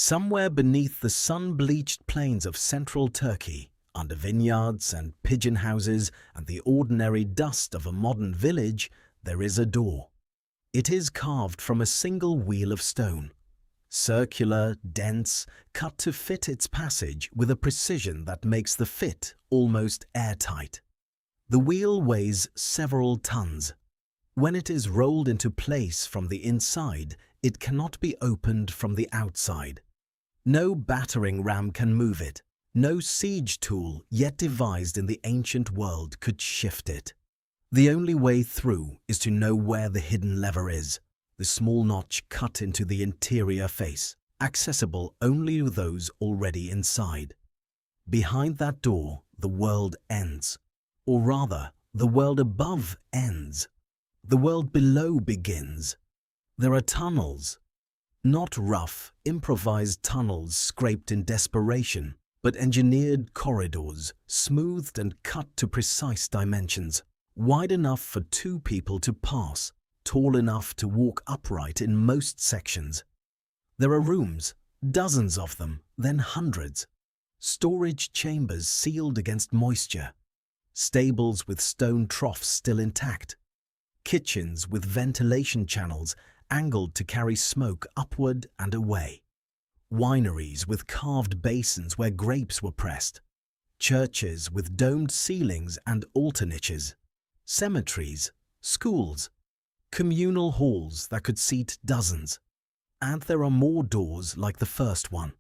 Somewhere beneath the sun-bleached plains of central Turkey, under vineyards and pigeon houses and the ordinary dust of a modern village, there is a door. It is carved from a single wheel of stone. Circular, dense, cut to fit its passage with a precision that makes the fit almost airtight. The wheel weighs several tons. When it is rolled into place from the inside, it cannot be opened from the outside. No battering ram can move it. No siege tool yet devised in the ancient world could shift it. The only way through is to know where the hidden lever is, the small notch cut into the interior face, accessible only to those already inside. Behind that door, the world ends. Or rather, the world above ends. The world below begins. There are tunnels. Not rough, improvised tunnels scraped in desperation, but engineered corridors, smoothed and cut to precise dimensions, wide enough for two people to pass, tall enough to walk upright in most sections. There are rooms, dozens of them, then hundreds. Storage chambers sealed against moisture. Stables with stone troughs still intact. Kitchens with ventilation channels angled to carry smoke upward and away. Wineries with carved basins where grapes were pressed. Churches with domed ceilings and altar niches. Cemeteries, schools, communal halls that could seat dozens. And there are more doors like the first one.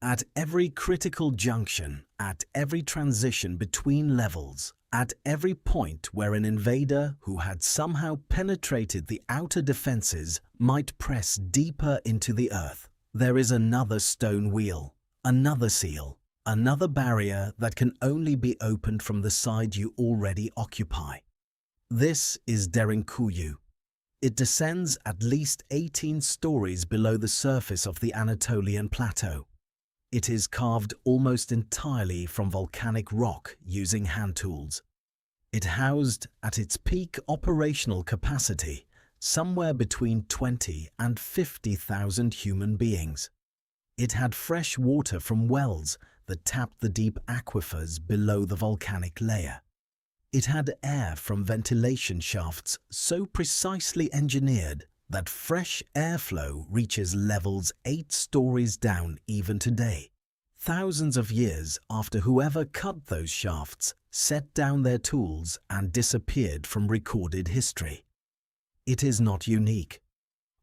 At every critical junction, at every transition between levels, at every point where an invader who had somehow penetrated the outer defenses might press deeper into the earth, there is another stone wheel, another seal, another barrier that can only be opened from the side you already occupy. This is derinkuyu. It descends at least 18 stories below the surface of the Anatolian plateau. It is carved almost entirely from volcanic rock using hand tools. It housed, at its peak operational capacity, somewhere between 20 and 50,000 human beings. It had fresh water from wells that tapped the deep aquifers below the volcanic layer. It had air from ventilation shafts so precisely engineered that fresh airflow reaches levels 8 stories down even today, thousands of years after whoever cut those shafts set down their tools and disappeared from recorded history. It is not unique.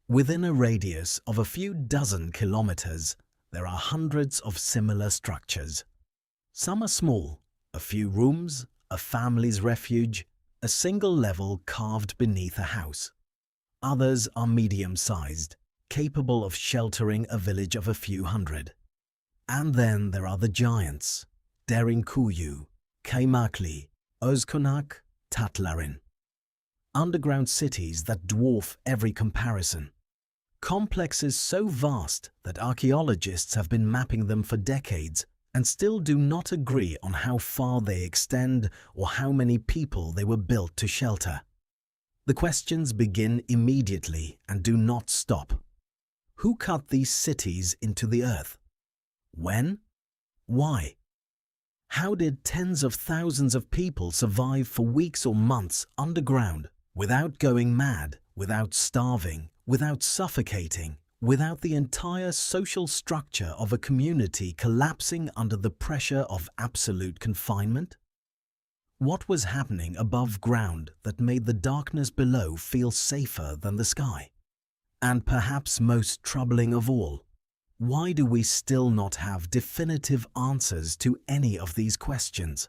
Within a radius of a few dozen kilometers, there are hundreds of similar structures. Some are small, a few rooms, a family's refuge, a single level carved beneath a house. Others are medium-sized, capable of sheltering a village of a few hundred. And then there are the giants, derinkuyu, kaymakli, özkonak, tatlarin. Underground cities that dwarf every comparison. Complexes so vast that archaeologists have been mapping them for decades and still do not agree on how far they extend or how many people they were built to shelter. The questions begin immediately and do not stop. Who cut these cities into the earth? When? Why? How did tens of thousands of people survive for weeks or months underground without going mad, without starving, without suffocating, without the entire social structure of a community collapsing under the pressure of absolute confinement? What was happening above ground that made the darkness below feel safer than the sky? And perhaps most troubling of all, why do we still not have definitive answers to any of these questions?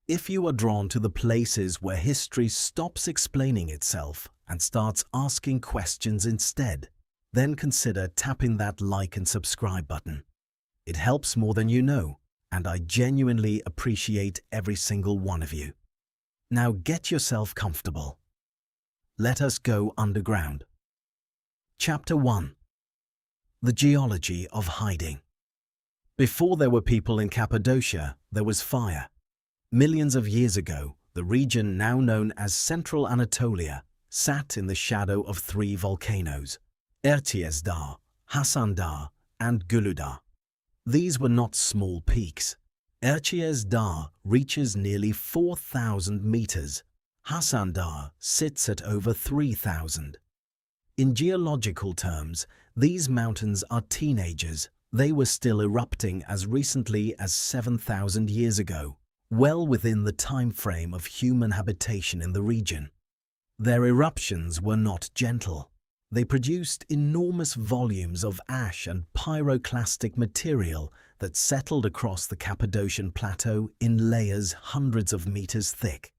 If you are drawn to the places where history stops explaining itself and starts asking questions instead, then consider tapping that like and subscribe button. It helps more than you know, and I genuinely appreciate every single one of you. Now get yourself comfortable. Let us go underground. Chapter 1. The Geology of Hiding. Before there were people in Cappadocia, there was fire. Millions of years ago, the region now known as Central Anatolia sat in the shadow of 3 volcanoes, Erciyes Dağı, Hasan Dağı, and Guluda. These were not small peaks. Erciyes Dağ reaches nearly 4,000 meters. Hasan Dağ sits at over 3,000. In geological terms, these mountains are teenagers. They were still erupting as recently as 7,000 years ago, well within the time frame of human habitation in the region. Their eruptions were not gentle. They produced enormous volumes of ash and pyroclastic material that settled across the Cappadocian plateau in layers hundreds of meters thick.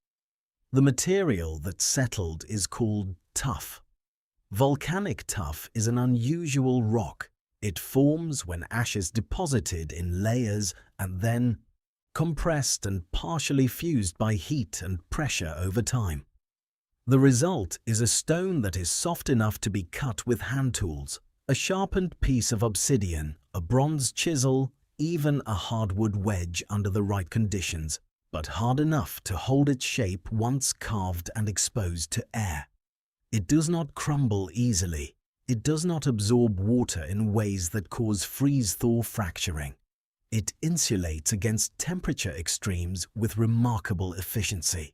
The material that settled is called tuff. Volcanic tuff is an unusual rock. It forms when ash is deposited in layers and then compressed and partially fused by heat and pressure over time. The result is a stone that is soft enough to be cut with hand tools, a sharpened piece of obsidian, a bronze chisel, even a hardwood wedge under the right conditions, but hard enough to hold its shape once carved and exposed to air. It does not crumble easily. It does not absorb water in ways that cause freeze-thaw fracturing. It insulates against temperature extremes with remarkable efficiency.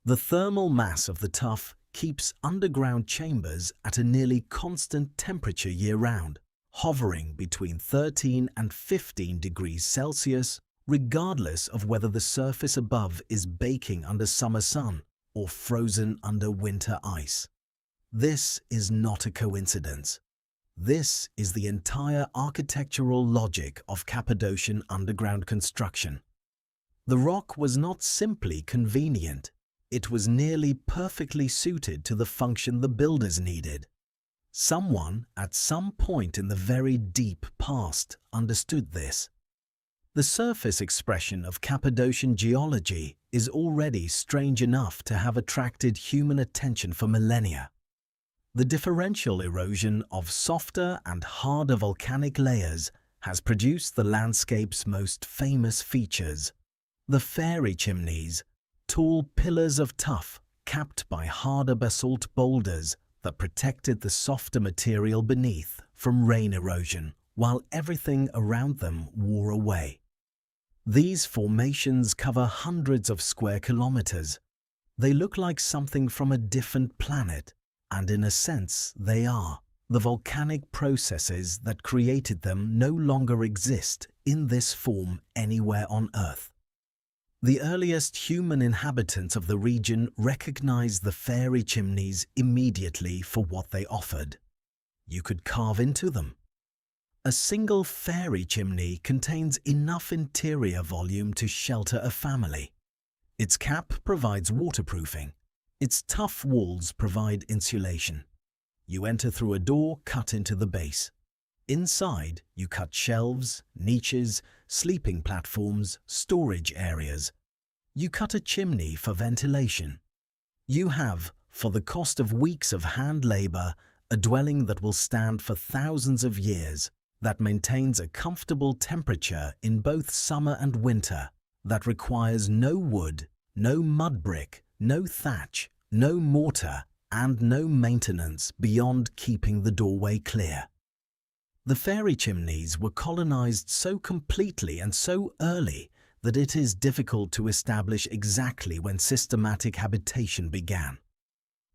The thermal mass of the tuff keeps underground chambers at a nearly constant temperature year-round, hovering between 13 and 15 degrees Celsius, regardless of whether the surface above is baking under summer sun or frozen under winter ice. This is not a coincidence. This is the entire architectural logic of Cappadocian underground construction. The rock was not simply convenient. It was nearly perfectly suited to the function the builders needed. Someone, at some point in the very deep past, understood this. The surface expression of Cappadocian geology is already strange enough to have attracted human attention for millennia. The differential erosion of softer and harder volcanic layers has produced the landscape's most famous features. The fairy chimneys, tall pillars of tuff capped by harder basalt boulders that protected the softer material beneath from rain erosion while everything around them wore away. These formations cover hundreds of square kilometers. They look like something from a different planet, and in a sense they are. The volcanic processes that created them no longer exist in this form anywhere on Earth. The earliest human inhabitants of the region recognized the fairy chimneys immediately for what they offered. You could carve into them. A single fairy chimney contains enough interior volume to shelter a family. Its cap provides waterproofing. Its tough walls provide insulation. You enter through a door cut into the base. Inside, you cut shelves, niches, sleeping platforms, storage areas. You cut a chimney for ventilation. You have, for the cost of weeks of hand labor, a dwelling that will stand for thousands of years, that maintains a comfortable temperature in both summer and winter, that requires no wood, no mud brick, no thatch, no mortar, and no maintenance beyond keeping the doorway clear. The fairy chimneys were colonized so completely and so early that it is difficult to establish exactly when systematic habitation began.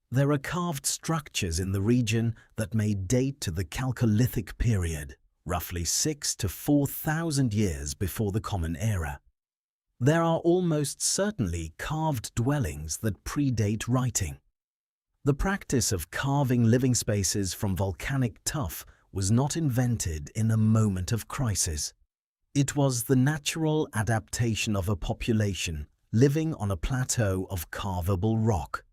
There are carved structures in the region that may date to the Chalcolithic period, roughly 6,000 to 4,000 years before the Common Era. There are almost certainly carved dwellings that predate writing. The practice of carving living spaces from volcanic tuff was not invented in a moment of crisis. It was the natural adaptation of a population living on a plateau of carvable rock.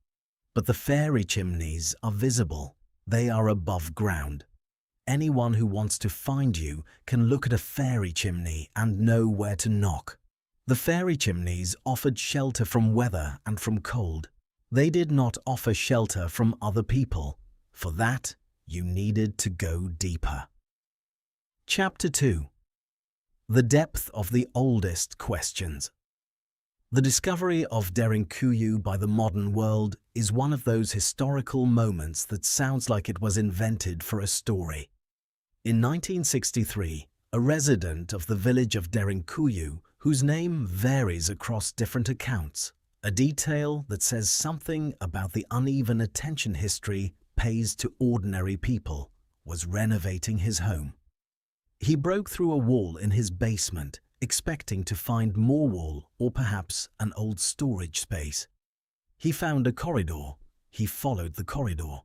But the fairy chimneys are visible. They are above ground. Anyone who wants to find you can look at a fairy chimney and know where to knock. The fairy chimneys offered shelter from weather and from cold. They did not offer shelter from other people. For that, you needed to go deeper. Chapter 2. The depth of the oldest questions. The discovery of derinkuyu by the modern world is one of those historical moments that sounds like it was invented for a story. In 1963, a resident of the village of Derinkuyu, whose name varies across different accounts, a detail that says something about the uneven attention history pays to ordinary people, was renovating his home. He broke through a wall in his basement, expecting to find more wall or perhaps an old storage space. He found a corridor. He followed the corridor.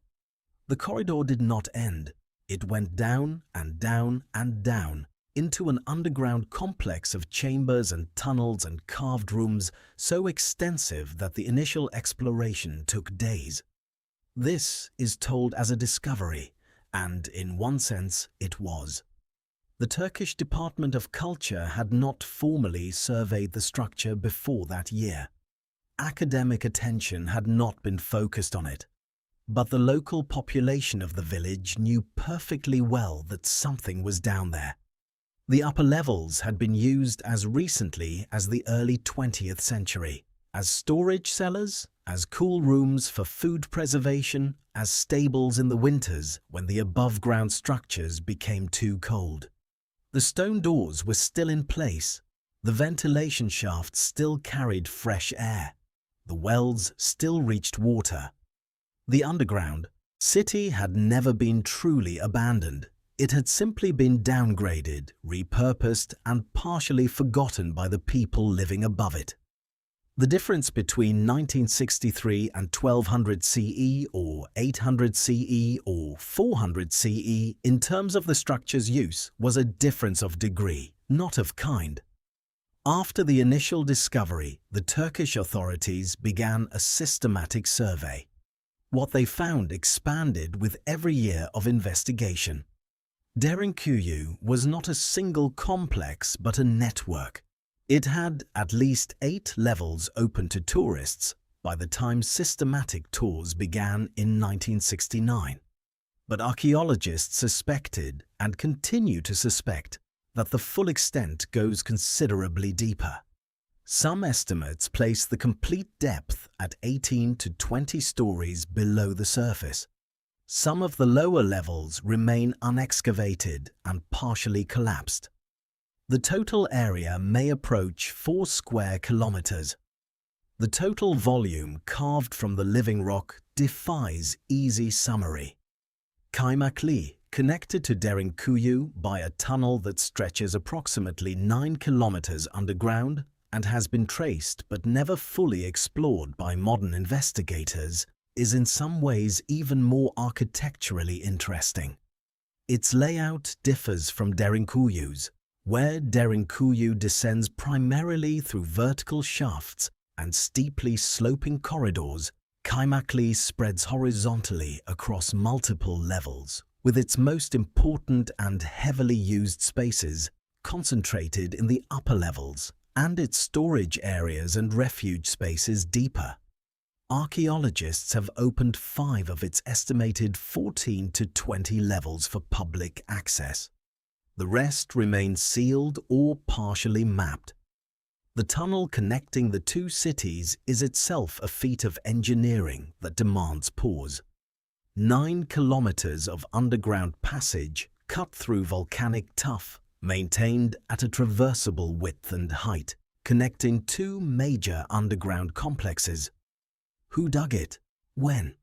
The corridor did not end. It went down and down and down into an underground complex of chambers and tunnels and carved rooms so extensive that the initial exploration took days. This is told as a discovery, and in one sense it was. The Turkish Department of Culture had not formally surveyed the structure before that year. Academic attention had not been focused on it. But the local population of the village knew perfectly well that something was down there. The upper levels had been used as recently as the early 20th century, as storage cellars, as cool rooms for food preservation, as stables in the winters when the above-ground structures became too cold. The stone doors were still in place. The ventilation shafts still carried fresh air. The wells still reached water. The underground city had never been truly abandoned. It had simply been downgraded, repurposed, and partially forgotten by the people living above it. The difference between 1963 and 1200 CE or 800 CE or 400 CE in terms of the structure's use was a difference of degree, not of kind. After the initial discovery, the Turkish authorities began a systematic survey. What they found expanded with every year of investigation. Derinkuyu was not a single complex but a network. It had at least 8 levels open to tourists by the time systematic tours began in 1969. But archaeologists suspected and continue to suspect that the full extent goes considerably deeper. Some estimates place the complete depth at 18 to 20 stories below the surface. Some of the lower levels remain unexcavated and partially collapsed. The total area may approach 4 square kilometers. The total volume carved from the living rock defies easy summary. Kaymakli, connected to Derinkuyu by a tunnel that stretches approximately 9 kilometers underground and has been traced but never fully explored by modern investigators, is in some ways even more architecturally interesting. Its layout differs from Derinkuyu's, where Derinkuyu descends primarily through vertical shafts and steeply sloping corridors. Kaymakli spreads horizontally across multiple levels, with its most important and heavily used spaces concentrated in the upper levels and its storage areas and refuge spaces deeper. Archaeologists have opened 5 of its estimated 14 to 20 levels for public access. The rest remain sealed or partially mapped. The tunnel connecting the 2 cities is itself a feat of engineering that demands pause. 9 kilometers of underground passage cut through volcanic tuff, maintained at a traversable width and height, connecting 2 major underground complexes. Who dug it? When?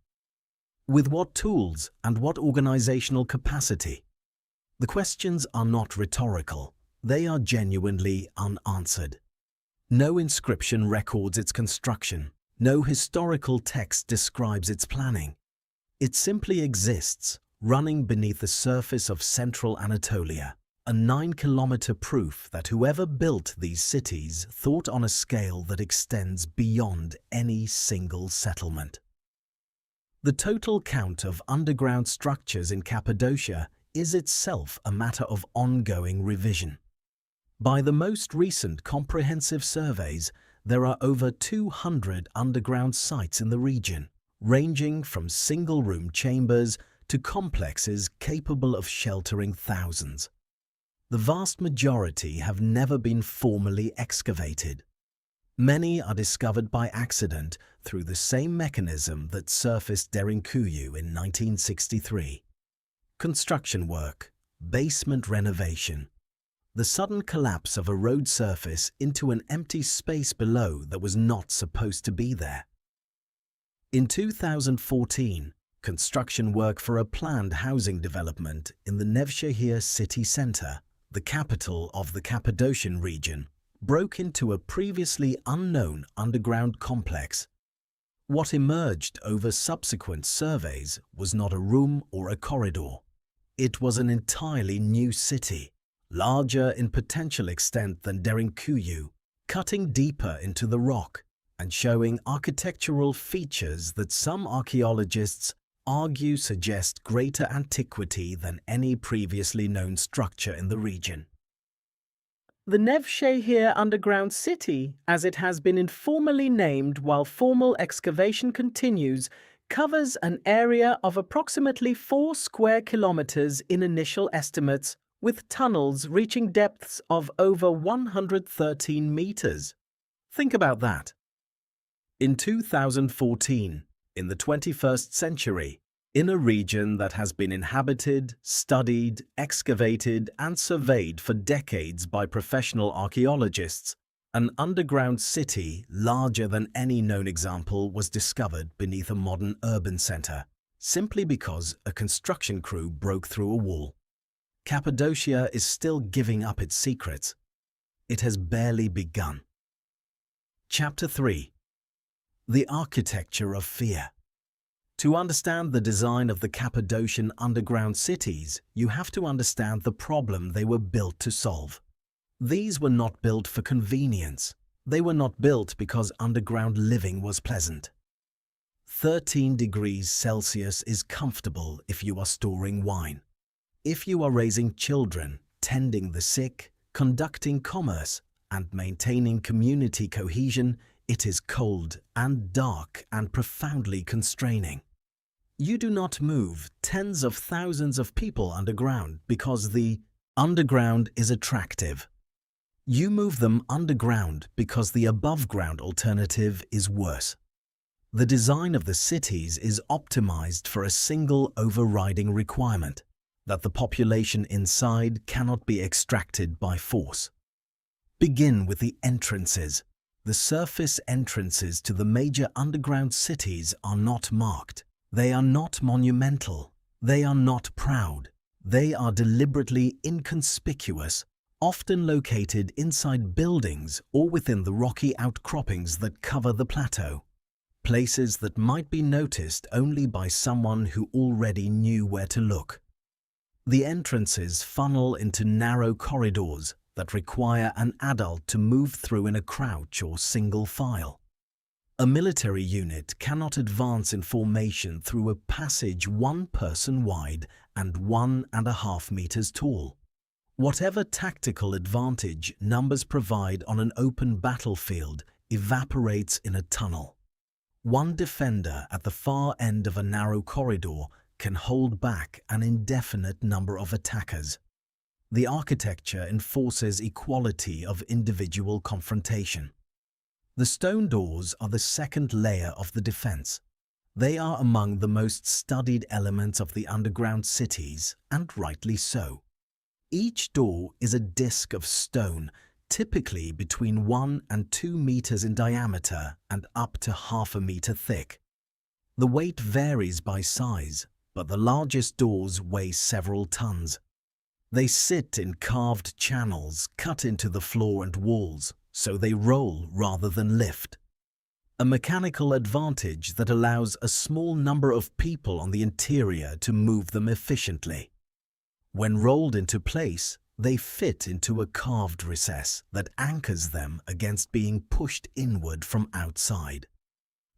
With what tools and what organizational capacity? The questions are not rhetorical. They are genuinely unanswered. No inscription records its construction. No historical text describes its planning. It simply exists, running beneath the surface of central Anatolia, a 9-kilometer proof that whoever built these cities thought on a scale that extends beyond any single settlement. The total count of underground structures in Cappadocia is itself a matter of ongoing revision. By the most recent comprehensive surveys, there are over 200 underground sites in the region, ranging from single-room chambers to complexes capable of sheltering thousands. The vast majority have never been formally excavated. Many are discovered by accident through the same mechanism that surfaced Derinkuyu in 1963. Construction work, basement renovation. The sudden collapse of a road surface into an empty space below that was not supposed to be there. In 2014, construction work for a planned housing development in the Nevşehir city centre, the capital of the Cappadocian region, broke into a previously unknown underground complex. What emerged over subsequent surveys was not a room or a corridor. It was an entirely new city, larger in potential extent than Derinkuyu, cutting deeper into the rock and showing architectural features that some archaeologists argue suggest greater antiquity than any previously known structure in the region. The Nevşehir underground city, as it has been informally named while formal excavation continues, covers an area of approximately 4 square kilometers in initial estimates, with tunnels reaching depths of over 113 meters. Think about that. In 2014, in the 21st century, in a region that has been inhabited, studied, excavated, and surveyed for decades by professional archaeologists, an underground city larger than any known example was discovered beneath a modern urban center, simply because a construction crew broke through a wall. Cappadocia is still giving up its secrets. It has barely begun. Chapter 3. The Architecture of Fear. To understand the design of the Cappadocian underground cities, you have to understand the problem they were built to solve. These were not built for convenience. They were not built because underground living was pleasant. 13 degrees Celsius is comfortable if you are storing wine. If you are raising children, tending the sick, conducting commerce, and maintaining community cohesion, it is cold and dark and profoundly constraining. You do not move tens of thousands of people underground because the underground is attractive. You move them underground because the above-ground alternative is worse. The design of the cities is optimized for a single overriding requirement, that the population inside cannot be extracted by force. Begin with the entrances. The surface entrances to the major underground cities are not marked. They are not monumental. They are not proud. They are deliberately inconspicuous, often located inside buildings or within the rocky outcroppings that cover the plateau. Places that might be noticed only by someone who already knew where to look. The entrances funnel into narrow corridors that require an adult to move through in a crouch or single file. A military unit cannot advance in formation through a passage 1 person wide and 1.5 meters tall. Whatever tactical advantage numbers provide on an open battlefield evaporates in a tunnel. One defender at the far end of a narrow corridor can hold back an indefinite number of attackers. The architecture enforces equality of individual confrontation. The stone doors are the second layer of the defense. They are among the most studied elements of the underground cities, and rightly so. Each door is a disc of stone, typically between 1 and 2 meters in diameter and up to half a meter thick. The weight varies by size, but the largest doors weigh several tons. They sit in carved channels cut into the floor and walls, so they roll rather than lift. A mechanical advantage that allows a small number of people on the interior to move them efficiently. When rolled into place, they fit into a carved recess that anchors them against being pushed inward from outside.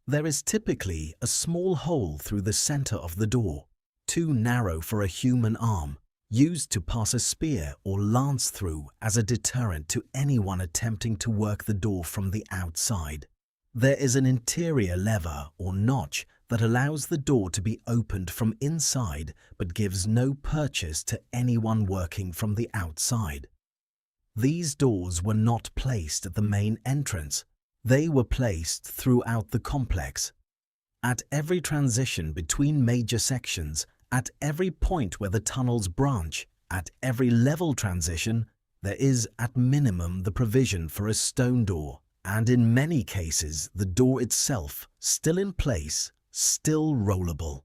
There is typically a small hole through the center of the door, too narrow for a human arm, used to pass a spear or lance through as a deterrent to anyone attempting to work the door from the outside. There is an interior lever or notch that allows the door to be opened from inside but gives no purchase to anyone working from the outside. These doors were not placed at the main entrance. They were placed throughout the complex. At every transition between major sections, at every point where the tunnels branch, At every level transition, there is at minimum the provision for a stone door, and in many cases the door itself, still in place, still rollable.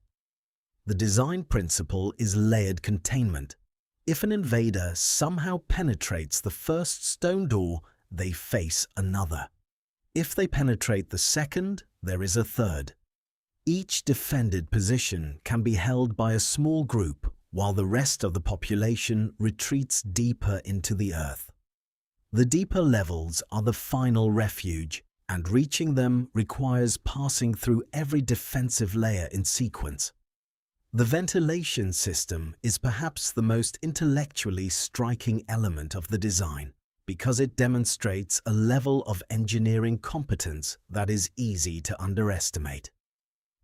The design principle is layered containment. If an invader somehow penetrates the first stone door, they face another. If they penetrate the second, there is a third. Each defended position can be held by a small group, while the rest of the population retreats deeper into the earth. The deeper levels are the final refuge, and reaching them requires passing through every defensive layer in sequence. The ventilation system is perhaps the most intellectually striking element of the design, because it demonstrates a level of engineering competence that is easy to underestimate.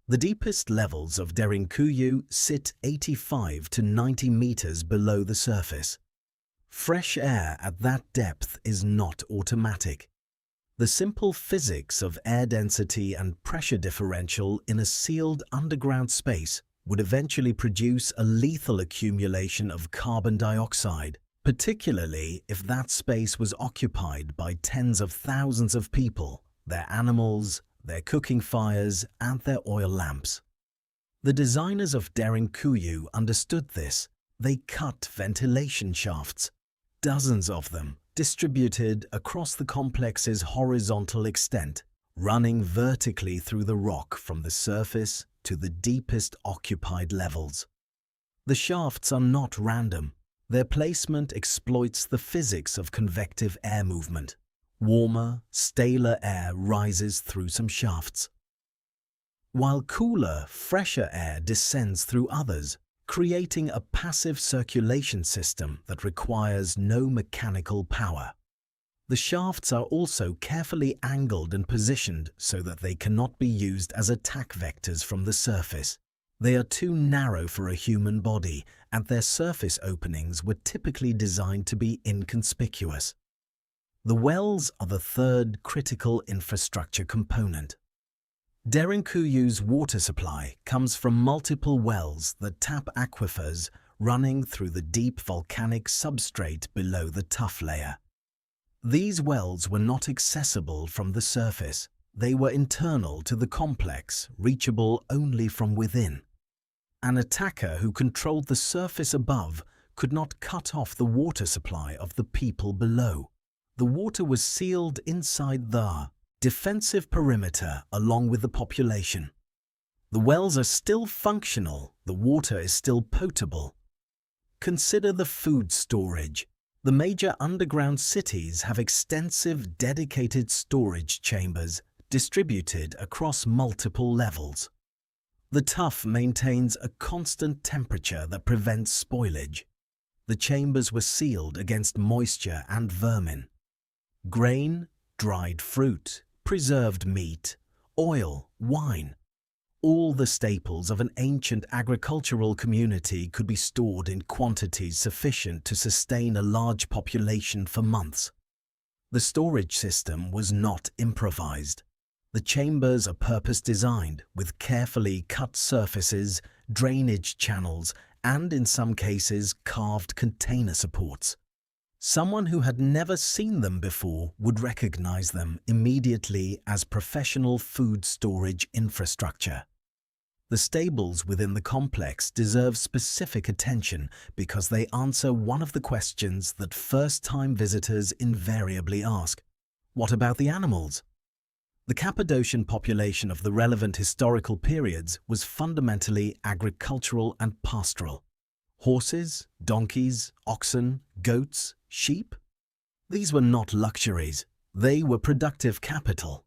The deepest levels of derinkuyu sit 85 to 90 meters below the surface. Fresh air at that depth is not automatic. The simple physics of air density and pressure differential in a sealed underground space would eventually produce a lethal accumulation of carbon dioxide, particularly if that space was occupied by tens of thousands of people, their animals, their cooking fires, and their oil lamps. The designers of derinkuyu understood this. They cut ventilation shafts, dozens of them, distributed across the complex's horizontal extent, running vertically through the rock from the surface to the deepest occupied levels. The shafts are not random. Their placement exploits the physics of convective air movement. Warmer, staler air rises through some shafts, while cooler, fresher air descends through others, creating a passive circulation system that requires no mechanical power. The shafts are also carefully angled and positioned so that they cannot be used as attack vectors from the surface. They are too narrow for a human body, and their surface openings were typically designed to be inconspicuous. The wells are the third critical infrastructure component. Derinkuyu's water supply comes from multiple wells that tap aquifers running through the deep volcanic substrate below the tuff layer. These wells were not accessible from the surface. They were internal to the complex, reachable only from within. An attacker who controlled the surface above could not cut off the water supply of the people below. The water was sealed inside the defensive perimeter along with the population. The wells are still functional, the water is still potable. Consider the food storage. The major underground cities have extensive dedicated storage chambers distributed across multiple levels. The tuff maintains a constant temperature that prevents spoilage. The chambers were sealed against moisture and vermin. Grain, dried fruit, preserved meat, oil, wine. All the staples of an ancient agricultural community could be stored in quantities sufficient to sustain a large population for months. The storage system was not improvised. The chambers are purpose-designed with carefully cut surfaces, drainage channels, and in some cases carved container supports. Someone who had never seen them before would recognize them immediately as professional food storage infrastructure. The stables within the complex deserve specific attention because they answer one of the questions that first-time visitors invariably ask. What about the animals? The Cappadocian population of the relevant historical periods was fundamentally agricultural and pastoral. Horses, donkeys, oxen, goats, sheep? These were not luxuries. They were productive capital.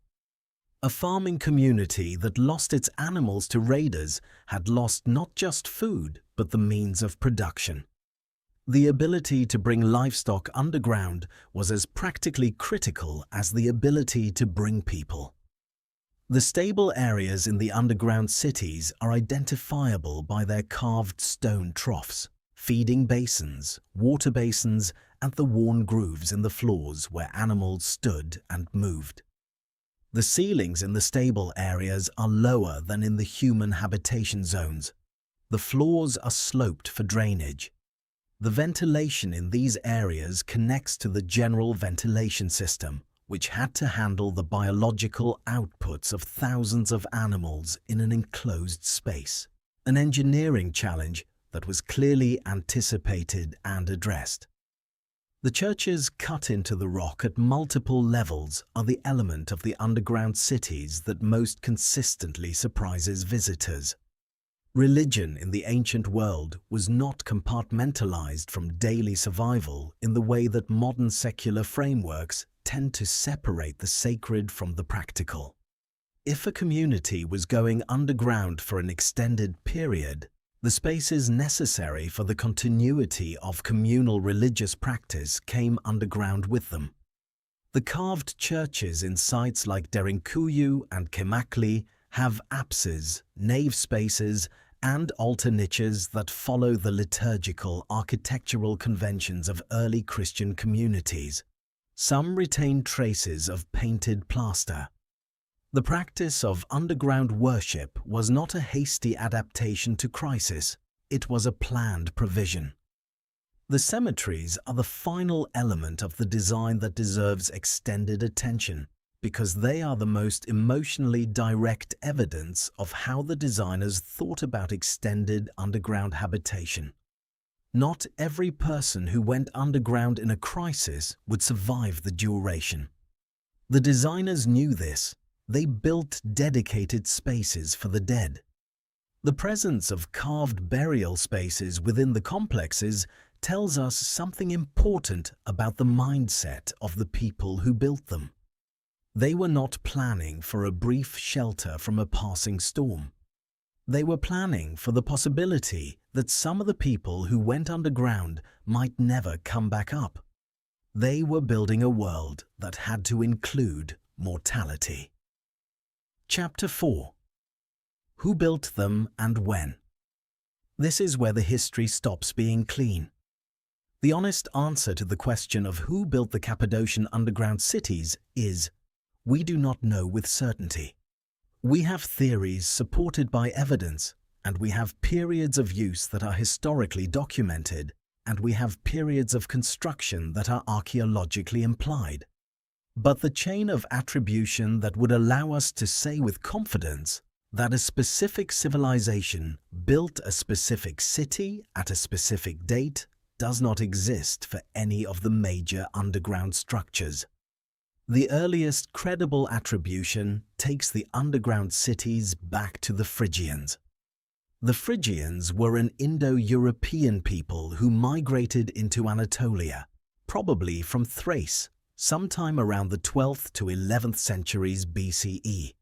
A farming community that lost its animals to raiders had lost not just food, but the means of production. The ability to bring livestock underground was as practically critical as the ability to bring people. The stable areas in the underground cities are identifiable by their carved stone troughs, feeding basins, water basins, and the worn grooves in the floors where animals stood and moved. The ceilings in the stable areas are lower than in the human habitation zones. The floors are sloped for drainage. The ventilation in these areas connects to the general ventilation system, which had to handle the biological outputs of thousands of animals in an enclosed space. An engineering challenge that was clearly anticipated and addressed. The churches cut into the rock at multiple levels are the element of the underground cities that most consistently surprises visitors. Religion in the ancient world was not compartmentalized from daily survival in the way that modern secular frameworks tend to separate the sacred from the practical. If a community was going underground for an extended period, the spaces necessary for the continuity of communal religious practice came underground with them. The carved churches in sites like Derinkuyu and Kemakli have apses, nave spaces, and altar niches that follow the liturgical architectural conventions of early Christian communities. Some retain traces of painted plaster. The practice of underground worship was not a hasty adaptation to crisis, it was a planned provision. The cemeteries are the final element of the design that deserves extended attention, because they are the most emotionally direct evidence of how the designers thought about extended underground habitation. Not every person who went underground in a crisis would survive the duration. The designers knew this. They built dedicated spaces for the dead. The presence of carved burial spaces within the complexes tells us something important about the mindset of the people who built them. They were not planning for a brief shelter from a passing storm. They were planning for the possibility that some of the people who went underground might never come back up. They were building a world that had to include mortality. Chapter 4. Who built them and when? This is where the history stops being clean. The honest answer to the question of who built the Cappadocian underground cities is, we do not know with certainty. We have theories supported by evidence, and we have periods of use that are historically documented, and we have periods of construction that are archaeologically implied. But the chain of attribution that would allow us to say with confidence that a specific civilization built a specific city at a specific date does not exist for any of the major underground structures. The earliest credible attribution takes the underground cities back to the Phrygians. The Phrygians were an Indo-European people who migrated into Anatolia, probably from Thrace, sometime around the 12th to 11th centuries BCE.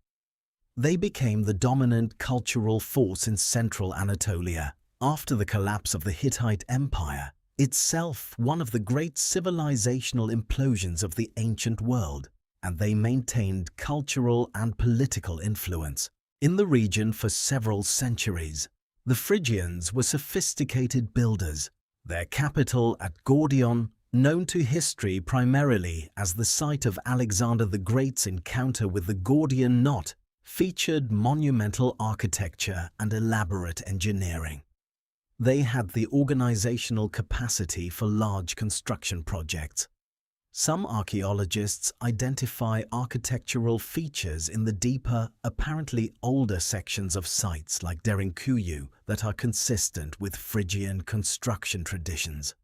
They became the dominant cultural force in central Anatolia after the collapse of the Hittite Empire, itself one of the great civilizational implosions of the ancient world, and they maintained cultural and political influence in the region for several centuries. The Phrygians were sophisticated builders. Their capital at Gordion, known to history primarily as the site of Alexander the Great's encounter with the Gordian knot, featured monumental architecture and elaborate engineering. They had the organizational capacity for large construction projects. Some archaeologists identify architectural features in the deeper, apparently older sections of sites like Derinkuyu that are consistent with Phrygian construction traditions.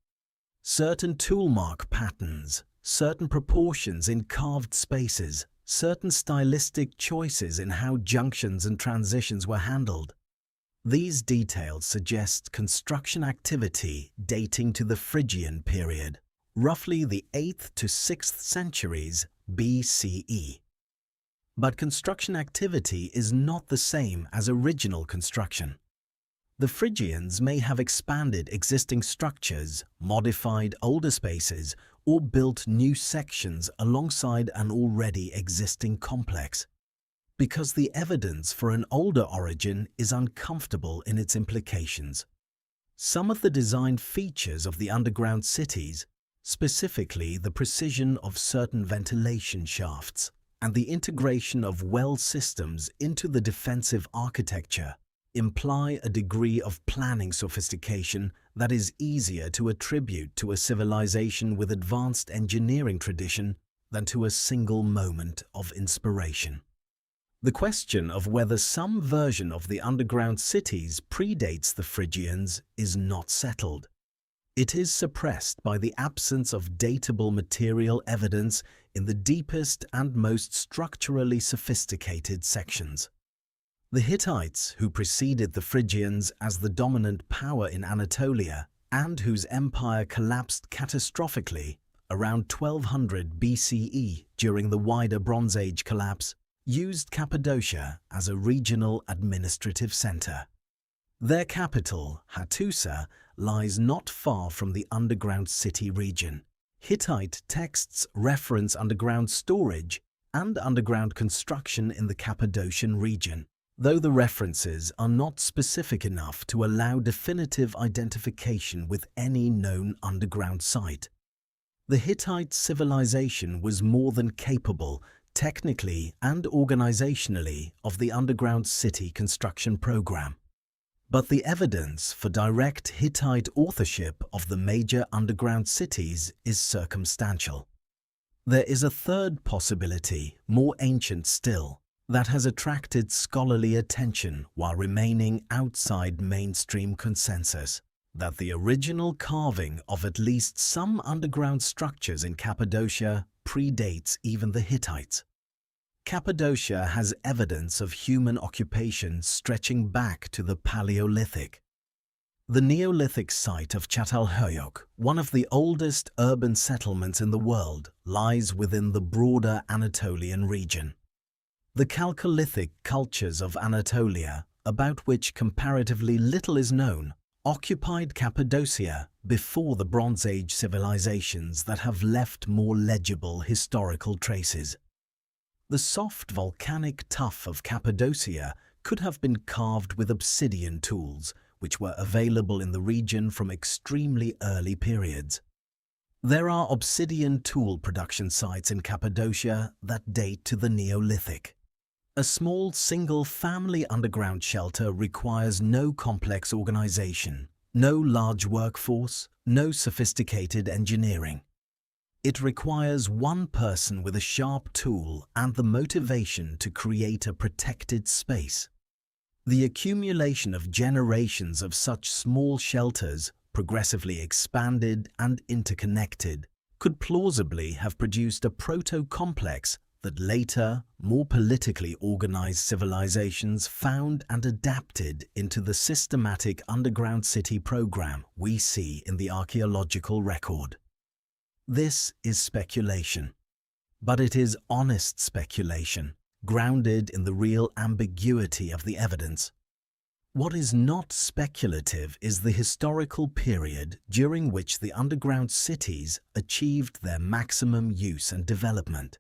Certain toolmark patterns, certain proportions in carved spaces, certain stylistic choices in how junctions and transitions were handled. These details suggest construction activity dating to the Phrygian period, roughly the 8th to 6th centuries BCE. But construction activity is not the same as original construction. The Phrygians may have expanded existing structures, modified older spaces, or built new sections alongside an already existing complex. Because the evidence for an older origin is uncomfortable in its implications. Some of the design features of the underground cities, specifically the precision of certain ventilation shafts and the integration of well systems into the defensive architecture, imply a degree of planning sophistication that is easier to attribute to a civilization with advanced engineering tradition than to a single moment of inspiration. The question of whether some version of the underground cities predates the Phrygians is not settled. It is suppressed by the absence of datable material evidence in the deepest and most structurally sophisticated sections. The Hittites, who preceded the Phrygians as the dominant power in Anatolia and whose empire collapsed catastrophically around 1200 BCE during the wider Bronze Age collapse, used Cappadocia as a regional administrative center. Their capital, Hattusa, lies not far from the underground city region. Hittite texts reference underground storage and underground construction in the Cappadocian region, though the references are not specific enough to allow definitive identification with any known underground site. The Hittite civilization was more than capable, technically and organizationally, of the underground city construction program. But the evidence for direct Hittite authorship of the major underground cities is circumstantial. There is a third possibility, more ancient still, that has attracted scholarly attention while remaining outside mainstream consensus, that the original carving of at least some underground structures in Cappadocia predates even the Hittites. Cappadocia has evidence of human occupation stretching back to the Paleolithic. The Neolithic site of Çatalhöyük, one of the oldest urban settlements in the world, lies within the broader Anatolian region. The Chalcolithic cultures of Anatolia, about which comparatively little is known, occupied Cappadocia before the Bronze Age civilizations that have left more legible historical traces. The soft volcanic tuff of Cappadocia could have been carved with obsidian tools, which were available in the region from extremely early periods. There are obsidian tool production sites in Cappadocia that date to the Neolithic. A small single-family underground shelter requires no complex organization, no large workforce, no sophisticated engineering. It requires one person with a sharp tool and the motivation to create a protected space. The accumulation of generations of such small shelters, progressively expanded and interconnected, could plausibly have produced a proto-complex that later, more politically organized civilizations found and adapted into the systematic underground city program we see in the archaeological record. This is speculation, but it is honest speculation, grounded in the real ambiguity of the evidence. What is not speculative is the historical period during which the underground cities achieved their maximum use and development.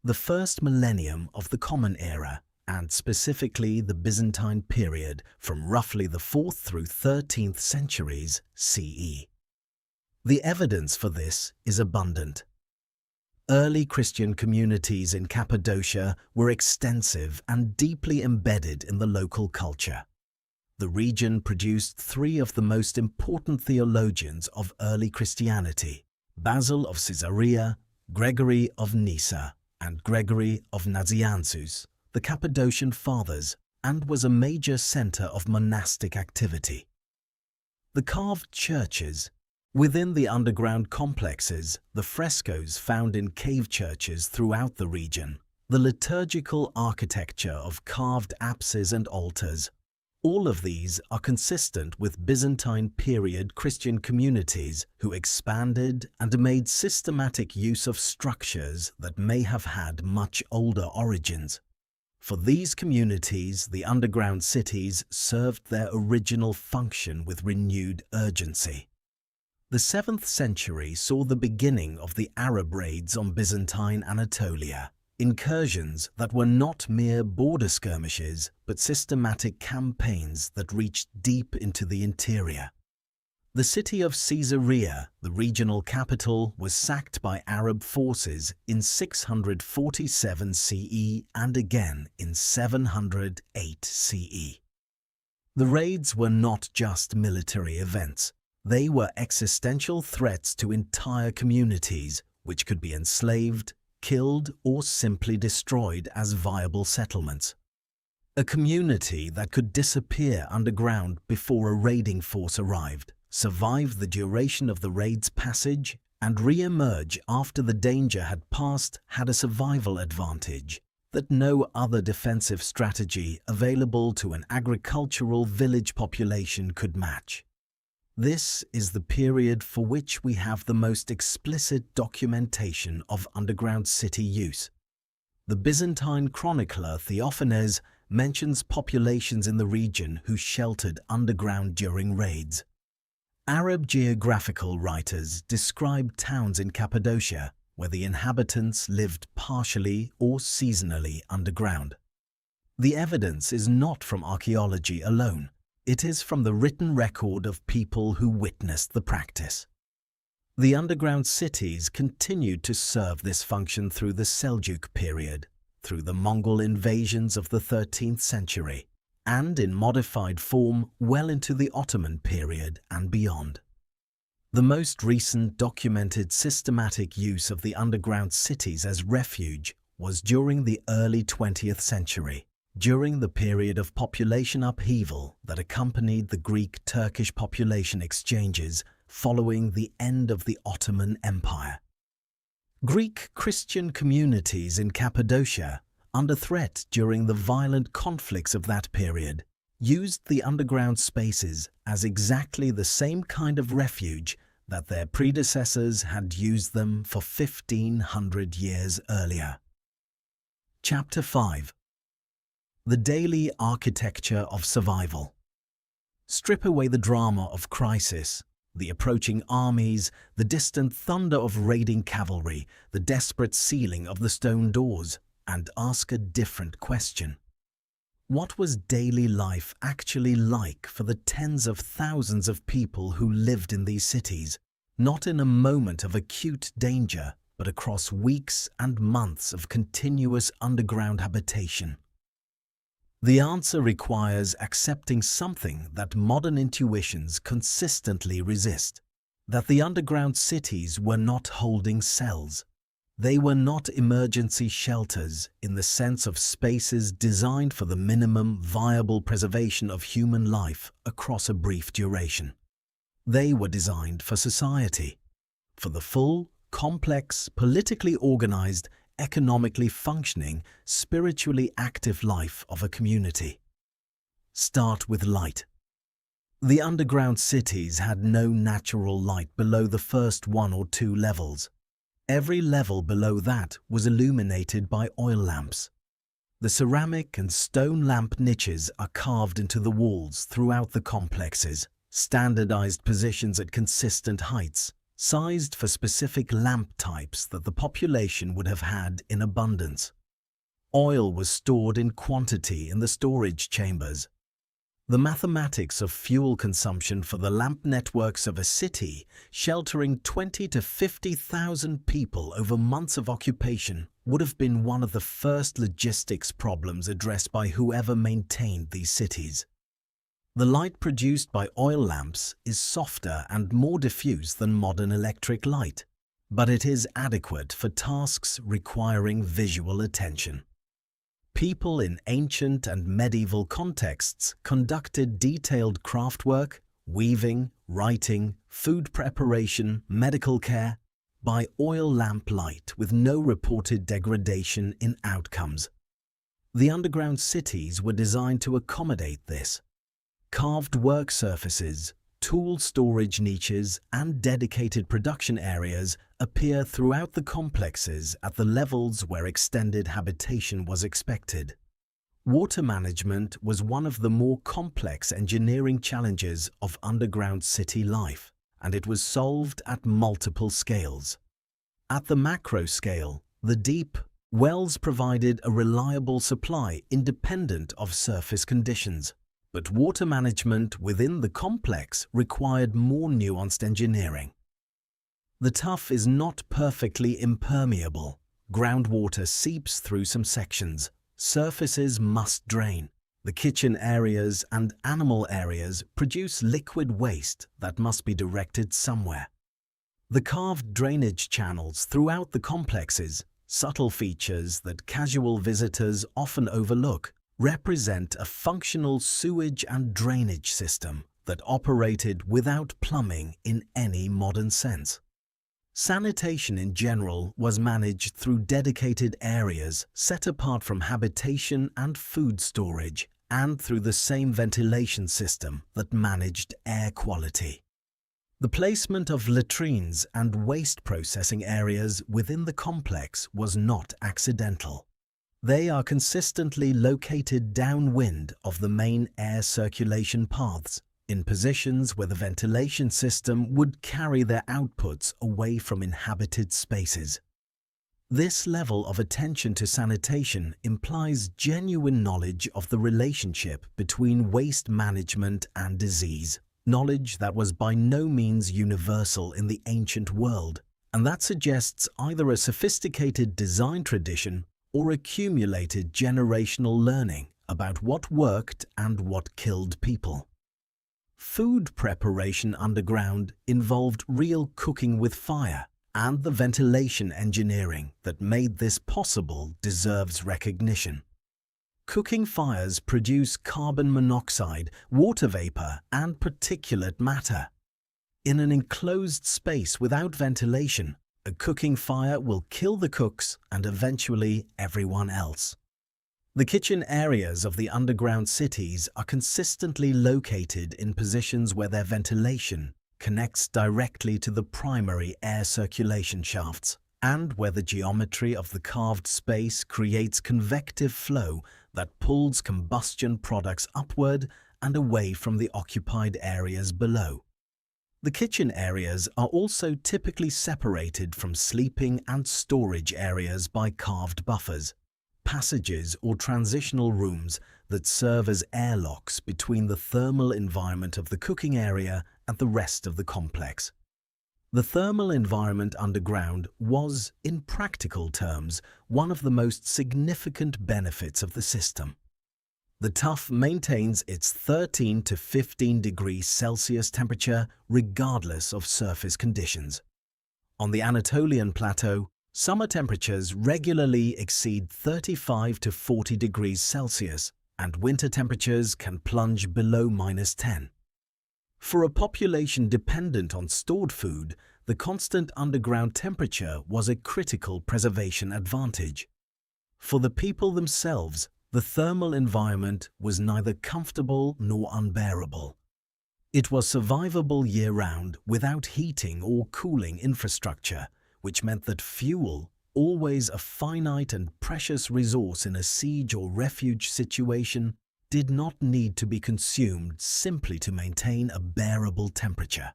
The first millennium of the Common Era, and specifically the Byzantine period from roughly the 4th through 13th centuries CE. The evidence for this is abundant. Early Christian communities in Cappadocia were extensive and deeply embedded in the local culture. The region produced three of the most important theologians of early Christianity: Basil of Caesarea, Gregory of Nyssa, and Gregory of Nazianzus, the Cappadocian Fathers, and was a major center of monastic activity. The carved churches. Within the underground complexes, the frescoes found in cave churches throughout the region, the liturgical architecture of carved apses and altars, all of these are consistent with Byzantine period Christian communities who expanded and made systematic use of structures that may have had much older origins. For these communities, the underground cities served their original function with renewed urgency. The 7th century saw the beginning of the Arab raids on Byzantine Anatolia, incursions that were not mere border skirmishes but systematic campaigns that reached deep into the interior. The city of Caesarea, the regional capital, was sacked by Arab forces in 647 CE and again in 708 CE. The raids were not just military events. They were existential threats to entire communities, which could be enslaved, killed, or simply destroyed as viable settlements. A community that could disappear underground before a raiding force arrived, survive the duration of the raid's passage, and re-emerge after the danger had passed had a survival advantage that no other defensive strategy available to an agricultural village population could match. This is the period for which we have the most explicit documentation of underground city use. The Byzantine chronicler Theophanes mentions populations in the region who sheltered underground during raids. Arab geographical writers describe towns in Cappadocia where the inhabitants lived partially or seasonally underground. The evidence is not from archaeology alone. It is from the written record of people who witnessed the practice. The underground cities continued to serve this function through the Seljuk period, through the Mongol invasions of the 13th century, and in modified form well into the Ottoman period and beyond. The most recent documented systematic use of the underground cities as refuge was during the early 20th century, during the period of population upheaval that accompanied the Greek-Turkish population exchanges following the end of the Ottoman Empire. Greek Christian communities in Cappadocia, under threat during the violent conflicts of that period, used the underground spaces as exactly the same kind of refuge that their predecessors had used them for 1500 years earlier. Chapter 5. The daily architecture of survival. Strip away the drama of crisis, the approaching armies, the distant thunder of raiding cavalry, the desperate sealing of the stone doors, and ask a different question. What was daily life actually like for the tens of thousands of people who lived in these cities, not in a moment of acute danger, but across weeks and months of continuous underground habitation? The answer requires accepting something that modern intuitions consistently resist, that the underground cities were not holding cells. They were not emergency shelters in the sense of spaces designed for the minimum viable preservation of human life across a brief duration. They were designed for society, for the full, complex, politically organized, economically functioning, spiritually active life of a community. Start with light. The underground cities had no natural light below the first 1 or 2 levels. Every level below that was illuminated by oil lamps. The ceramic and stone lamp niches are carved into the walls throughout the complexes, standardized positions at consistent heights, sized for specific lamp types that the population would have had in abundance. Oil was stored in quantity in the storage chambers. The mathematics of fuel consumption for the lamp networks of a city, sheltering 20 to 50,000 people over months of occupation, would have been one of the first logistics problems addressed by whoever maintained these cities. The light produced by oil lamps is softer and more diffuse than modern electric light, but it is adequate for tasks requiring visual attention. People in ancient and medieval contexts conducted detailed craftwork, weaving, writing, food preparation, medical care, by oil lamp light with no reported degradation in outcomes. The underground cities were designed to accommodate this. Carved work surfaces, tool storage niches, and dedicated production areas appear throughout the complexes at the levels where extended habitation was expected. Water management was one of the more complex engineering challenges of underground city life, and it was solved at multiple scales. At the macro scale, the deep wells provided a reliable supply independent of surface conditions. But water management within the complex required more nuanced engineering. The tuff is not perfectly impermeable. Groundwater seeps through some sections. Surfaces must drain. The kitchen areas and animal areas produce liquid waste that must be directed somewhere. The carved drainage channels throughout the complexes, subtle features that casual visitors often overlook, represent a functional sewage and drainage system that operated without plumbing in any modern sense. Sanitation in general was managed through dedicated areas set apart from habitation and food storage, and through the same ventilation system that managed air quality. The placement of latrines and waste processing areas within the complex was not accidental. They are consistently located downwind of the main air circulation paths, in positions where the ventilation system would carry their outputs away from inhabited spaces. This level of attention to sanitation implies genuine knowledge of the relationship between waste management and disease, knowledge that was by no means universal in the ancient world, and that suggests either a sophisticated design tradition or accumulated generational learning about what worked and what killed people. Food preparation underground involved real cooking with fire, and the ventilation engineering that made this possible deserves recognition. Cooking fires produce carbon monoxide, water vapor, and particulate matter. In an enclosed space without ventilation, a cooking fire will kill the cooks and eventually everyone else. The kitchen areas of the underground cities are consistently located in positions where their ventilation connects directly to the primary air circulation shafts, and where the geometry of the carved space creates convective flow that pulls combustion products upward and away from the occupied areas below. The kitchen areas are also typically separated from sleeping and storage areas by carved buffers, passages or transitional rooms that serve as airlocks between the thermal environment of the cooking area and the rest of the complex. The thermal environment underground was, in practical terms, one of the most significant benefits of the system. The tuff maintains its 13 to 15 degrees Celsius temperature regardless of surface conditions. On the Anatolian plateau, summer temperatures regularly exceed 35 to 40 degrees Celsius, and winter temperatures can plunge below -10. For a population dependent on stored food, the constant underground temperature was a critical preservation advantage. For the people themselves, the thermal environment was neither comfortable nor unbearable. It was survivable year-round without heating or cooling infrastructure, which meant that fuel, always a finite and precious resource in a siege or refuge situation, did not need to be consumed simply to maintain a bearable temperature.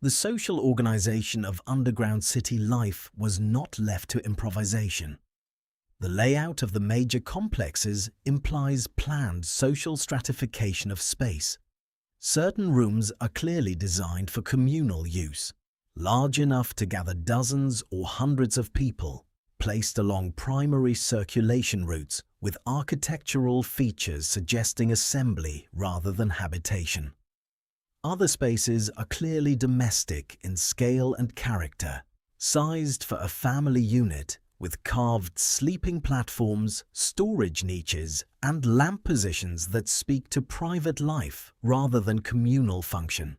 The social organization of underground city life was not left to improvisation. The layout of the major complexes implies planned social stratification of space. Certain rooms are clearly designed for communal use, large enough to gather dozens or hundreds of people, placed along primary circulation routes with architectural features suggesting assembly rather than habitation. Other spaces are clearly domestic in scale and character, sized for a family unit with carved sleeping platforms, storage niches, and lamp positions that speak to private life rather than communal function.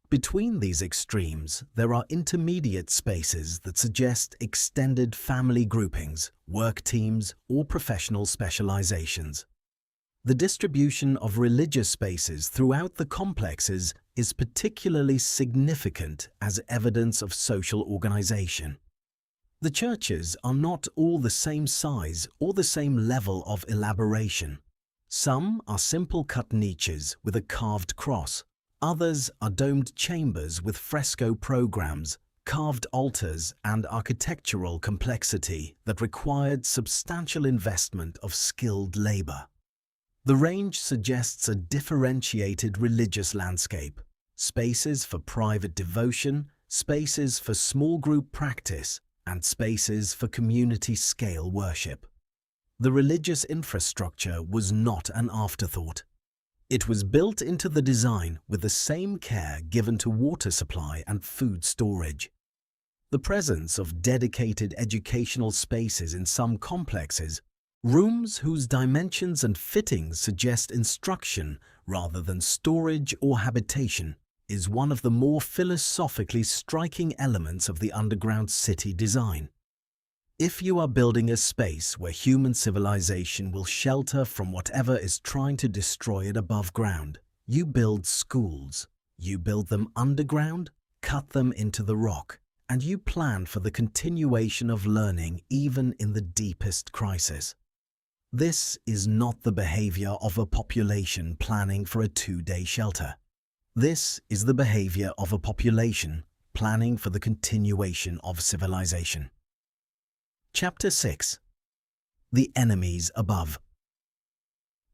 Between these extremes, there are intermediate spaces that suggest extended family groupings, work teams, or professional specializations. The distribution of religious spaces throughout the complexes is particularly significant as evidence of social organization. The churches are not all the same size or the same level of elaboration. Some are simple cut niches with a carved cross. Others are domed chambers with fresco programs, carved altars, and architectural complexity that required substantial investment of skilled labor. The range suggests a differentiated religious landscape: spaces for private devotion, spaces for small group practice, and spaces for community-scale worship. The religious infrastructure was not an afterthought. It was built into the design with the same care given to water supply and food storage. The presence of dedicated educational spaces in some complexes, rooms whose dimensions and fittings suggest instruction rather than storage or habitation, is one of the more philosophically striking elements of the underground city design. If you are building a space where human civilization will shelter from whatever is trying to destroy it above ground, you build schools. You build them underground, cut them into the rock, and you plan for the continuation of learning even in the deepest crisis. This is not the behavior of a population planning for a 2-day shelter. This is the behavior of a population planning for the continuation of civilization. Chapter 6. The Enemies Above.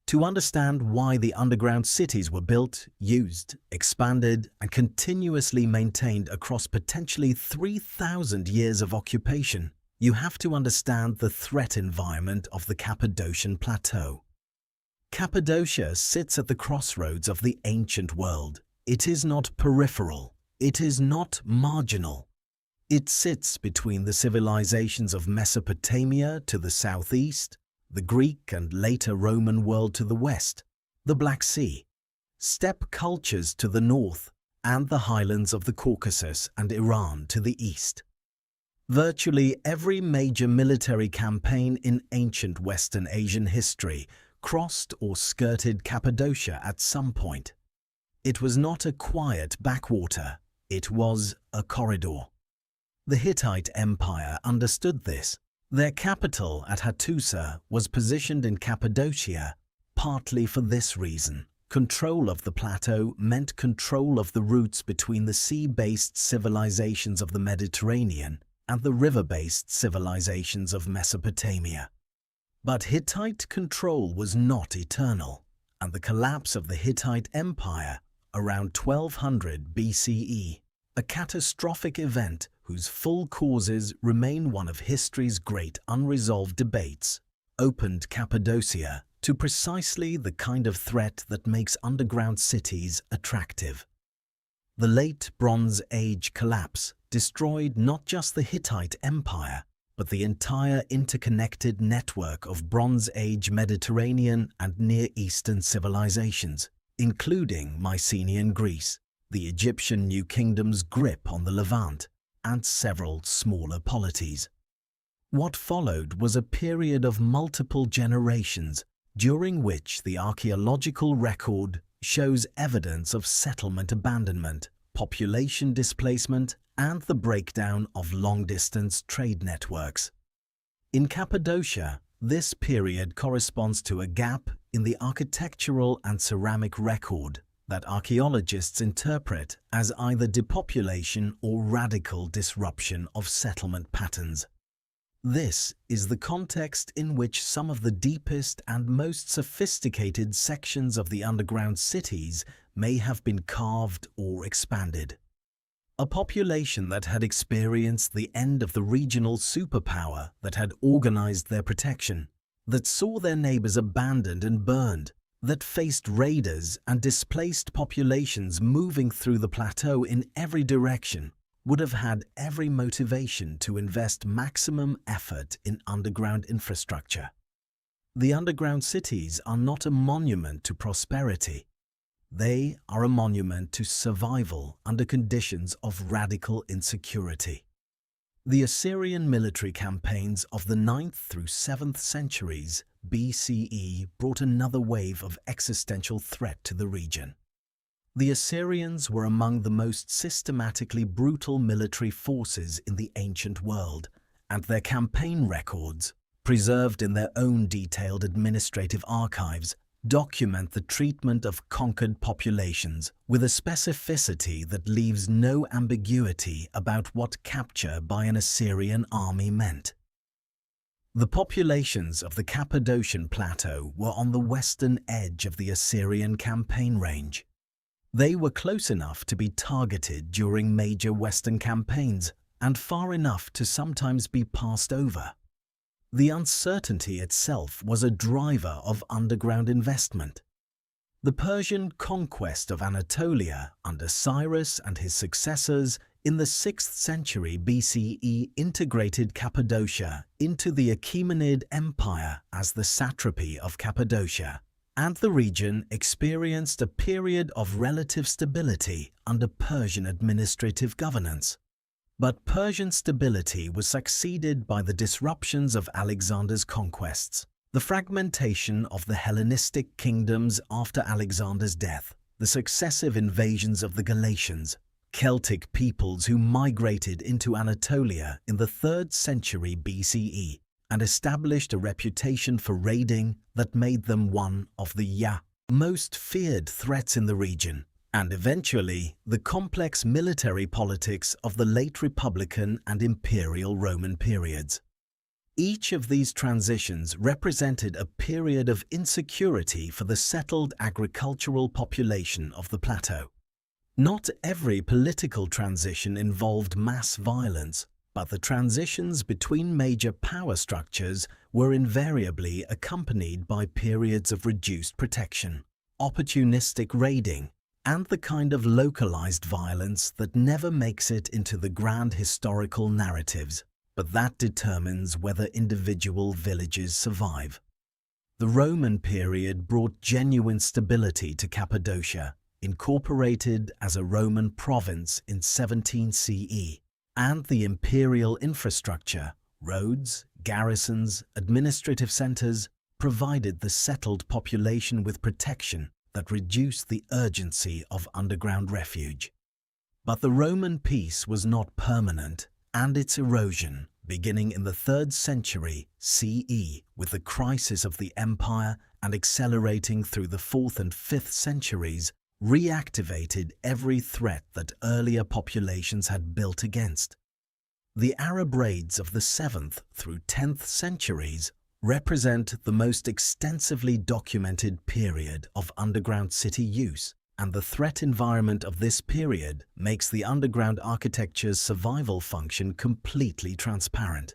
To understand why the underground cities were built, used, expanded, and continuously maintained across potentially 3,000 years of occupation, you have to understand the threat environment of the Cappadocian Plateau. Cappadocia sits at the crossroads of the ancient world. It is not peripheral. It is not marginal. It sits between the civilizations of Mesopotamia to the southeast, the Greek and later Roman world to the west, the Black Sea, steppe cultures to the north, and the highlands of the Caucasus and Iran to the east. Virtually every major military campaign in ancient Western Asian history crossed or skirted Cappadocia at some point. It was not a quiet backwater, it was a corridor. The Hittite Empire understood this. Their capital at Hattusa was positioned in Cappadocia, partly for this reason. Control of the plateau meant control of the routes between the sea-based civilizations of the Mediterranean and the river-based civilizations of Mesopotamia. But Hittite control was not eternal, and the collapse of the Hittite Empire around 1200 BCE, a catastrophic event whose full causes remain one of history's great unresolved debates, opened Cappadocia to precisely the kind of threat that makes underground cities attractive. The late Bronze Age collapse destroyed not just the Hittite Empire, but the entire interconnected network of Bronze Age Mediterranean and Near Eastern civilizations, including Mycenaean Greece, the Egyptian New Kingdom's grip on the Levant, and several smaller polities. What followed was a period of multiple generations during which the archaeological record shows evidence of settlement abandonment, population displacement, and the breakdown of long-distance trade networks. In Cappadocia, this period corresponds to a gap in the architectural and ceramic record that archaeologists interpret as either depopulation or radical disruption of settlement patterns. This is the context in which some of the deepest and most sophisticated sections of the underground cities may have been carved or expanded. A population that had experienced the end of the regional superpower that had organized their protection, that saw their neighbors abandoned and burned, that faced raiders and displaced populations moving through the plateau in every direction, would have had every motivation to invest maximum effort in underground infrastructure. The underground cities are not a monument to prosperity. They are a monument to survival under conditions of radical insecurity. The Assyrian military campaigns of the 9th through 7th centuries BCE brought another wave of existential threat to the region. The Assyrians were among the most systematically brutal military forces in the ancient world, and their campaign records, preserved in their own detailed administrative archives, document the treatment of conquered populations with a specificity that leaves no ambiguity about what capture by an Assyrian army meant. The populations of the Cappadocian Plateau were on the western edge of the Assyrian campaign range. They were close enough to be targeted during major Western campaigns and far enough to sometimes be passed over. The uncertainty itself was a driver of underground investment. The Persian conquest of Anatolia under Cyrus and his successors in the 6th century BCE integrated Cappadocia into the Achaemenid Empire as the satrapy of Cappadocia, and the region experienced a period of relative stability under Persian administrative governance. But Persian stability was succeeded by the disruptions of Alexander's conquests, the fragmentation of the Hellenistic kingdoms after Alexander's death, the successive invasions of the Galatians, Celtic peoples who migrated into Anatolia in the 3rd century BCE and established a reputation for raiding that made them one of the most feared threats in the region, and eventually the complex military politics of the late Republican and Imperial Roman periods. Each of these transitions represented a period of insecurity for the settled agricultural population of the plateau. Not every political transition involved mass violence, but the transitions between major power structures were invariably accompanied by periods of reduced protection, opportunistic raiding, and the kind of localized violence that never makes it into the grand historical narratives, but that determines whether individual villages survive. The Roman period brought genuine stability to Cappadocia, incorporated as a Roman province in 17 CE, and the imperial infrastructure, roads, garrisons, administrative centers, provided the settled population with protection that reduced the urgency of underground refuge. But the Roman peace was not permanent, and its erosion, beginning in the 3rd century CE with the crisis of the empire and accelerating through the 4th and 5th centuries, reactivated every threat that earlier populations had built against. The Arab raids of the 7th through 10th centuries represent the most extensively documented period of underground city use, and the threat environment of this period makes the underground architecture's survival function completely transparent.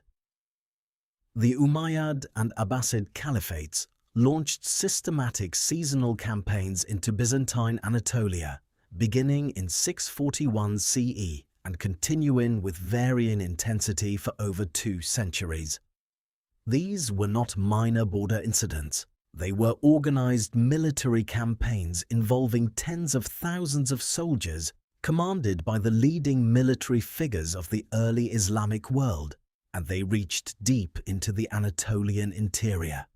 The Umayyad and Abbasid caliphates launched systematic seasonal campaigns into Byzantine Anatolia, beginning in 641 CE and continuing with varying intensity for over 2 centuries. These were not minor border incidents. They were organized military campaigns involving tens of thousands of soldiers commanded by the leading military figures of the early Islamic world, and they reached deep into the Anatolian interior.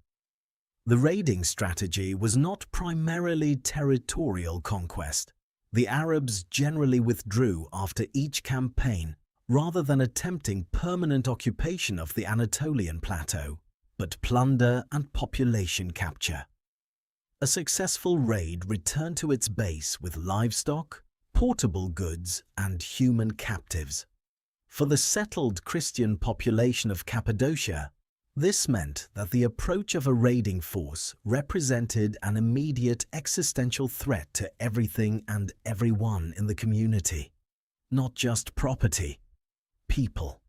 The raiding strategy was not primarily territorial conquest. The Arabs generally withdrew after each campaign rather than attempting permanent occupation of the Anatolian plateau, but plunder and population capture. A successful raid returned to its base with livestock, portable goods, and human captives. For the settled Christian population of Cappadocia, this meant that the approach of a raiding force represented an immediate existential threat to everything and everyone in the community, not just property, people.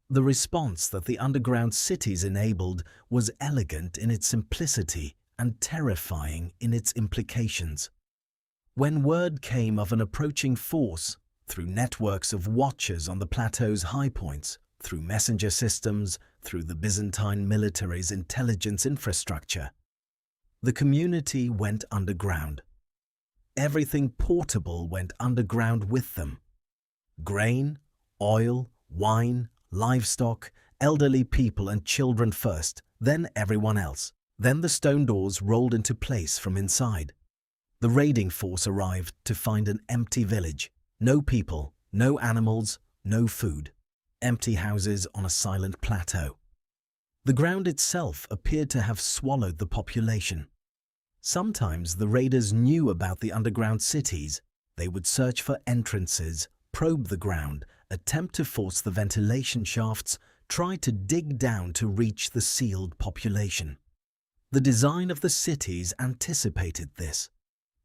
The response that the underground cities enabled was elegant in its simplicity and terrifying in its implications. When word came of an approaching force, through networks of watchers on the plateau's high points, through messenger systems, through the Byzantine military's intelligence infrastructure, the community went underground. Everything portable went underground with them. Grain, oil, wine, livestock, elderly people and children first, then everyone else. Then the stone doors rolled into place from inside. The raiding force arrived to find an empty village. No people, no animals, no food. Empty houses on a silent plateau. The ground itself appeared to have swallowed the population. Sometimes the raiders knew about the underground cities. They would search for entrances, probe the ground, attempt to force the ventilation shafts, try to dig down to reach the sealed population. The design of the cities anticipated this.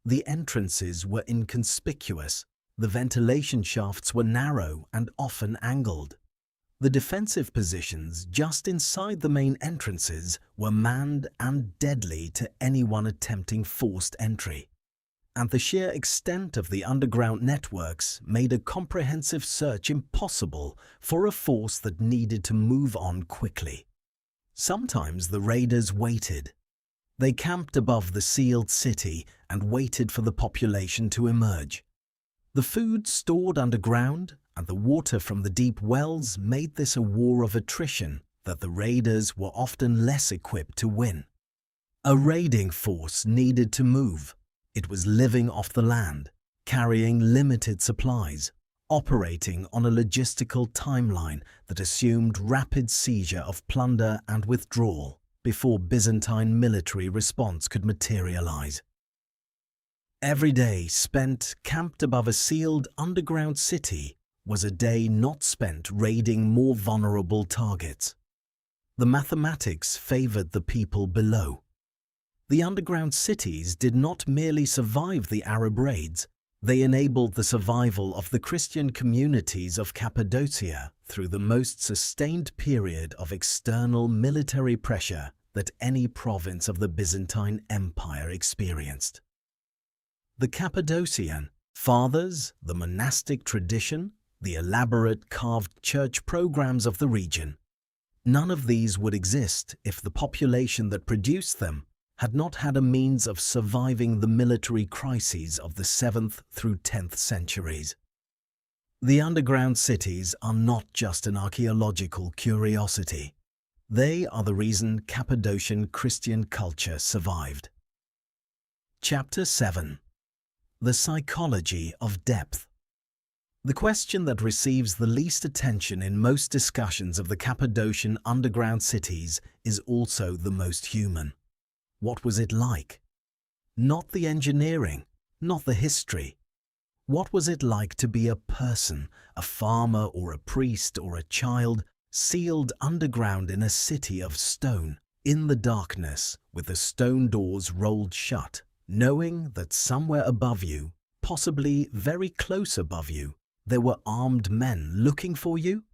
The entrances were inconspicuous. The ventilation shafts were narrow and often angled. The defensive positions just inside the main entrances were manned and deadly to anyone attempting forced entry. And the sheer extent of the underground networks made a comprehensive search impossible for a force that needed to move on quickly. Sometimes the raiders waited. They camped above the sealed city and waited for the population to emerge. The food stored underground and the water from the deep wells made this a war of attrition that the raiders were often less equipped to win. A raiding force needed to move. It was living off the land, carrying limited supplies, operating on a logistical timeline that assumed rapid seizure of plunder and withdrawal before Byzantine military response could materialize. Every day spent camped above a sealed underground city was a day not spent raiding more vulnerable targets. The mathematics favored the people below. The underground cities did not merely survive the Arab raids, they enabled the survival of the Christian communities of Cappadocia through the most sustained period of external military pressure that any province of the Byzantine Empire experienced. The Cappadocian fathers, the monastic tradition, the elaborate carved church programs of the region. None of these would exist if the population that produced them had not had a means of surviving the military crises of the 7th through 10th centuries. The underground cities are not just an archaeological curiosity. They are the reason Cappadocian Christian culture survived. Chapter 7. The Psychology of Depth. The question that receives the least attention in most discussions of the Cappadocian underground cities is also the most human. What was it like? Not the engineering, not the history. What was it like to be a person, a farmer or a priest or a child, sealed underground in a city of stone, in the darkness, with the stone doors rolled shut, knowing that somewhere above you, possibly very close above you, there were armed men looking for you?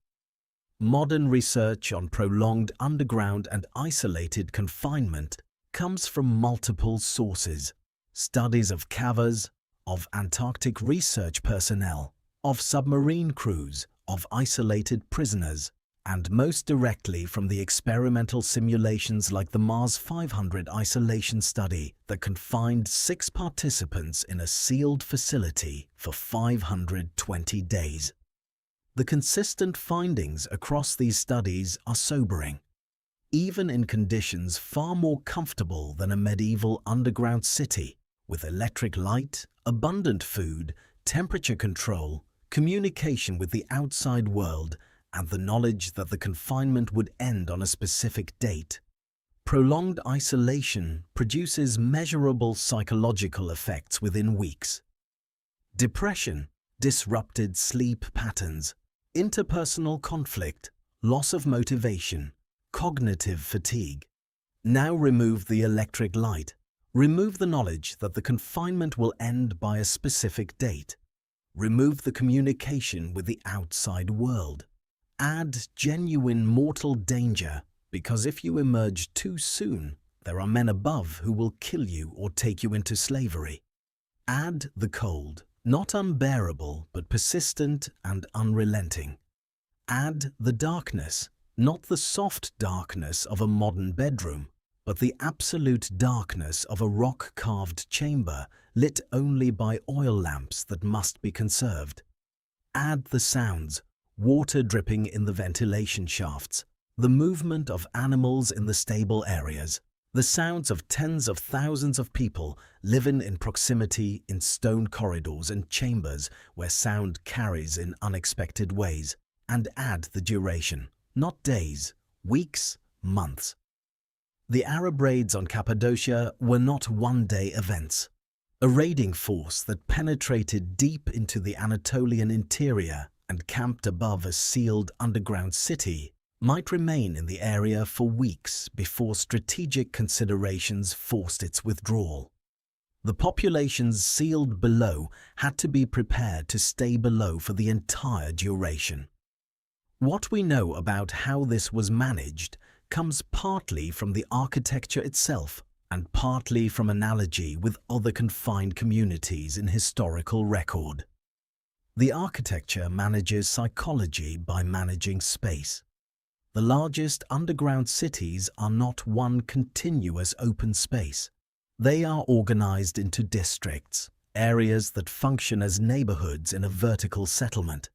Modern research on prolonged underground and isolated confinement comes from multiple sources: studies of cavers, of Antarctic research personnel, of submarine crews, of isolated prisoners, and most directly from the experimental simulations like the Mars 500 isolation study that confined 6 participants in a sealed facility for 520 days. The consistent findings across these studies are sobering. Even in conditions far more comfortable than a medieval underground city, with electric light, abundant food, temperature control, communication with the outside world, and the knowledge that the confinement would end on a specific date, prolonged isolation produces measurable psychological effects within weeks. Depression, disrupted sleep patterns, interpersonal conflict, loss of motivation, cognitive fatigue. Now remove the electric light. Remove the knowledge that the confinement will end by a specific date. Remove the communication with the outside world. Add genuine mortal danger, because if you emerge too soon, there are men above who will kill you or take you into slavery. Add the cold, not unbearable but persistent and unrelenting. Add the darkness, not the soft darkness of a modern bedroom, but the absolute darkness of a rock-carved chamber lit only by oil lamps that must be conserved. Add the sounds, water dripping in the ventilation shafts, the movement of animals in the stable areas, the sounds of tens of thousands of people living in proximity in stone corridors and chambers where sound carries in unexpected ways, and add the duration. Not days, weeks, months. The Arab raids on Cappadocia were not one-day events. A raiding force that penetrated deep into the Anatolian interior and camped above a sealed underground city might remain in the area for weeks before strategic considerations forced its withdrawal. The populations sealed below had to be prepared to stay below for the entire duration. What we know about how this was managed comes partly from the architecture itself and partly from analogy with other confined communities in historical record. The architecture manages psychology by managing space. The largest underground cities are not one continuous open space. They are organized into districts, areas that function as neighborhoods in a vertical settlement.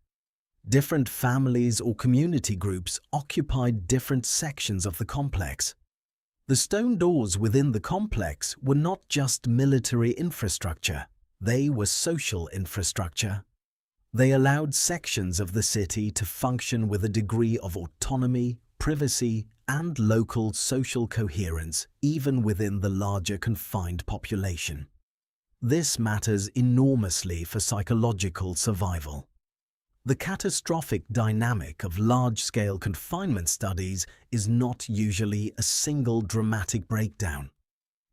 Different families or community groups occupied different sections of the complex. The stone doors within the complex were not just military infrastructure, they were social infrastructure. They allowed sections of the city to function with a degree of autonomy, privacy, and local social coherence, even within the larger confined population. This matters enormously for psychological survival. The catastrophic dynamic of large-scale confinement studies is not usually a single dramatic breakdown.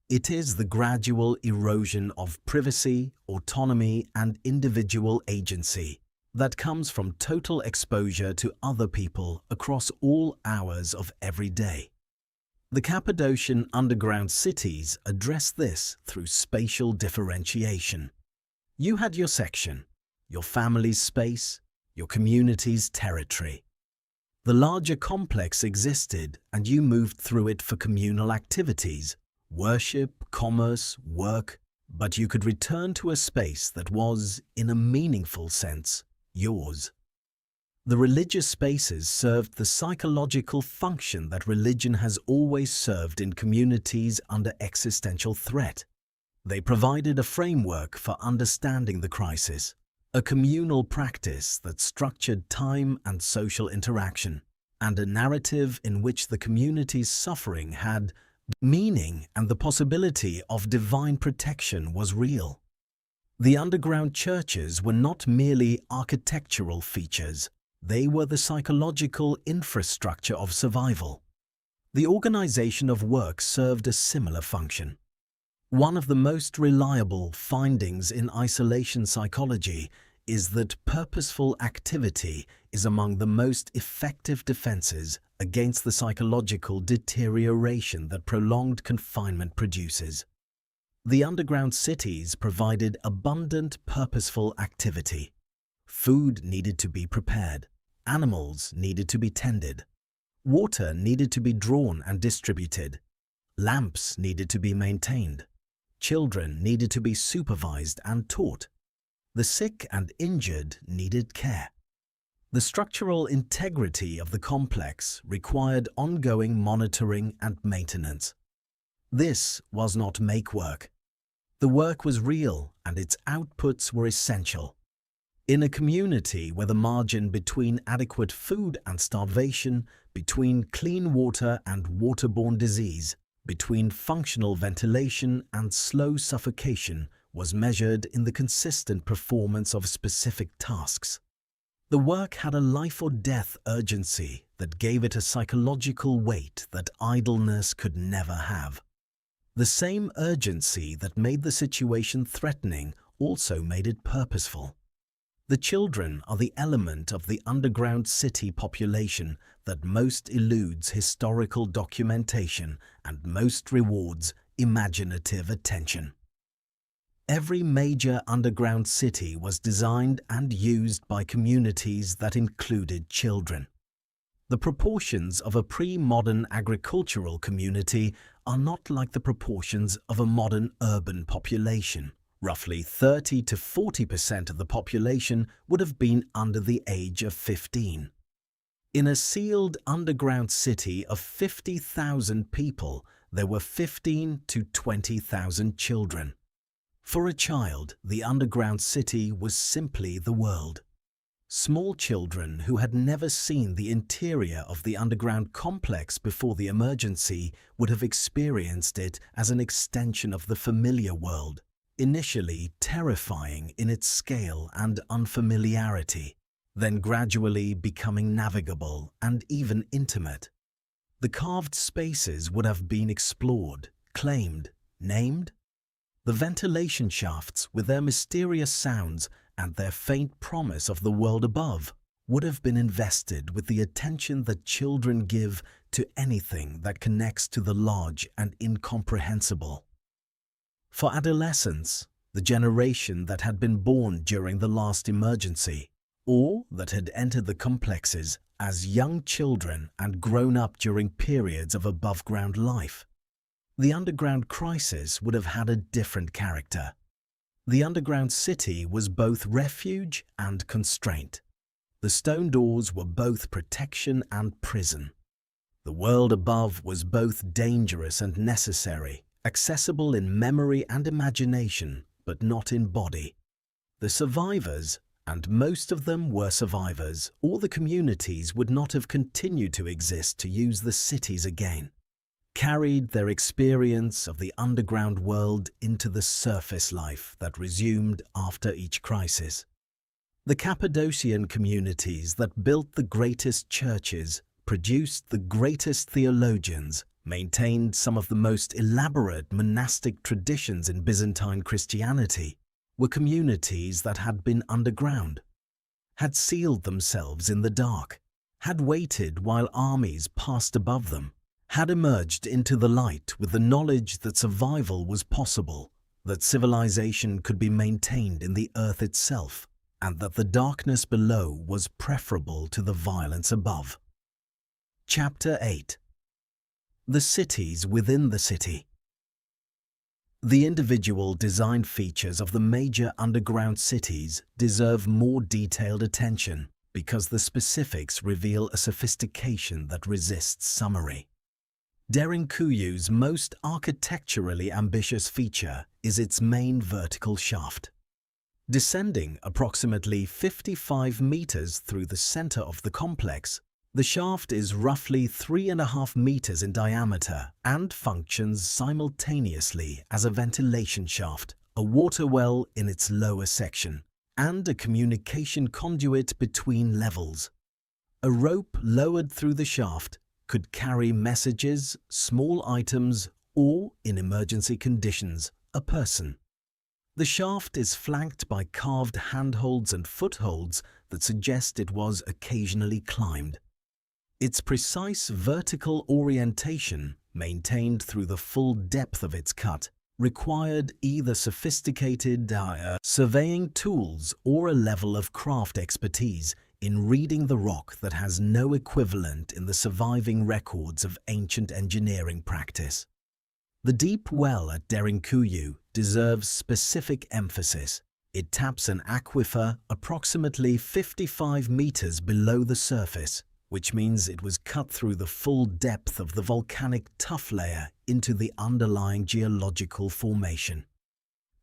It is the gradual erosion of privacy, autonomy, and individual agency that comes from total exposure to other people across all hours of every day. The Cappadocian underground cities address this through spatial differentiation. You had your section, your family's space, your community's territory. The larger complex existed and you moved through it for communal activities, worship, commerce, work, but you could return to a space that was, in a meaningful sense, yours. The religious spaces served the psychological function that religion has always served in communities under existential threat. They provided a framework for understanding the crisis, a communal practice that structured time and social interaction, and a narrative in which the community's suffering had meaning and the possibility of divine protection was real. The underground churches were not merely architectural features, they were the psychological infrastructure of survival. The organization of work served a similar function. One of the most reliable findings in isolation psychology is that purposeful activity is among the most effective defenses against the psychological deterioration that prolonged confinement produces. The underground cities provided abundant purposeful activity. Food needed to be prepared, animals needed to be tended, water needed to be drawn and distributed, lamps needed to be maintained, children needed to be supervised and taught, the sick and injured needed care. The structural integrity of the complex required ongoing monitoring and maintenance. This was not make work. The work was real and its outputs were essential. In a community where the margin between adequate food and starvation, between clean water and waterborne disease, between functional ventilation and slow suffocation was measured in the consistent performance of specific tasks. The work had a life or death urgency that gave it a psychological weight that idleness could never have. The same urgency that made the situation threatening also made it purposeful. The children are the element of the underground city population that most eludes historical documentation and most rewards imaginative attention. Every major underground city was designed and used by communities that included children. The proportions of a pre-modern agricultural community are not like the proportions of a modern urban population. Roughly 30 to 40% of the population would have been under the age of 15. In a sealed underground city of 50,000 people, there were 15 to 20,000 children. For a child, the underground city was simply the world. Small children who had never seen the interior of the underground complex before the emergency would have experienced it as an extension of the familiar world, initially terrifying in its scale and unfamiliarity, then gradually becoming navigable and even intimate. The carved spaces would have been explored, claimed, named. The ventilation shafts with their mysterious sounds and their faint promise of the world above would have been invested with the attention that children give to anything that connects to the large and incomprehensible. For adolescents, the generation that had been born during the last emergency, or that had entered the complexes as young children and grown up during periods of above-ground life, the underground crisis would have had a different character. The underground city was both refuge and constraint. The stone doors were both protection and prison. The world above was both dangerous and necessary, accessible in memory and imagination, but not in body. The survivors, and most of them were survivors, or the communities would not have continued to exist to use the cities again, carried their experience of the underground world into the surface life that resumed after each crisis. The Cappadocian communities that built the greatest churches, produced the greatest theologians, maintained some of the most elaborate monastic traditions in Byzantine Christianity, were communities that had been underground, had sealed themselves in the dark, had waited while armies passed above them, had emerged into the light with the knowledge that survival was possible, that civilization could be maintained in the earth itself, and that the darkness below was preferable to the violence above. Chapter 8. The cities within the city. The individual design features of the major underground cities deserve more detailed attention because the specifics reveal a sophistication that resists summary. Derinkuyu's most architecturally ambitious feature is its main vertical shaft. Descending approximately 55 meters through the center of the complex, the shaft is roughly 3.5 meters in diameter and functions simultaneously as a ventilation shaft, a water well in its lower section, and a communication conduit between levels. A rope lowered through the shaft could carry messages, small items, or, in emergency conditions, a person. The shaft is flanked by carved handholds and footholds that suggest it was occasionally climbed. Its precise vertical orientation, maintained through the full depth of its cut, required either sophisticated surveying tools or a level of craft expertise in reading the rock that has no equivalent in the surviving records of ancient engineering practice. The deep well at Derinkuyu deserves specific emphasis. It taps an aquifer approximately 55 meters below the surface, which means it was cut through the full depth of the volcanic tuff layer into the underlying geological formation.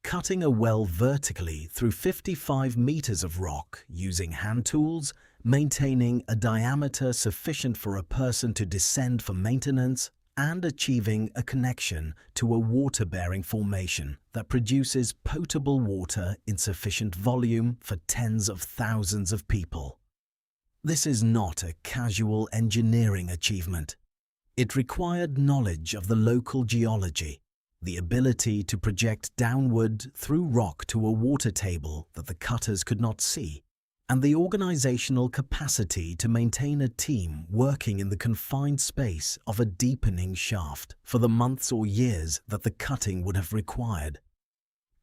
Cutting a well vertically through 55 meters of rock using hand tools, maintaining a diameter sufficient for a person to descend for maintenance, and achieving a connection to a water-bearing formation that produces potable water in sufficient volume for tens of thousands of people. This is not a casual engineering achievement. It required knowledge of the local geology, the ability to project downward through rock to a water table that the cutters could not see, and the organizational capacity to maintain a team working in the confined space of a deepening shaft for the months or years that the cutting would have required.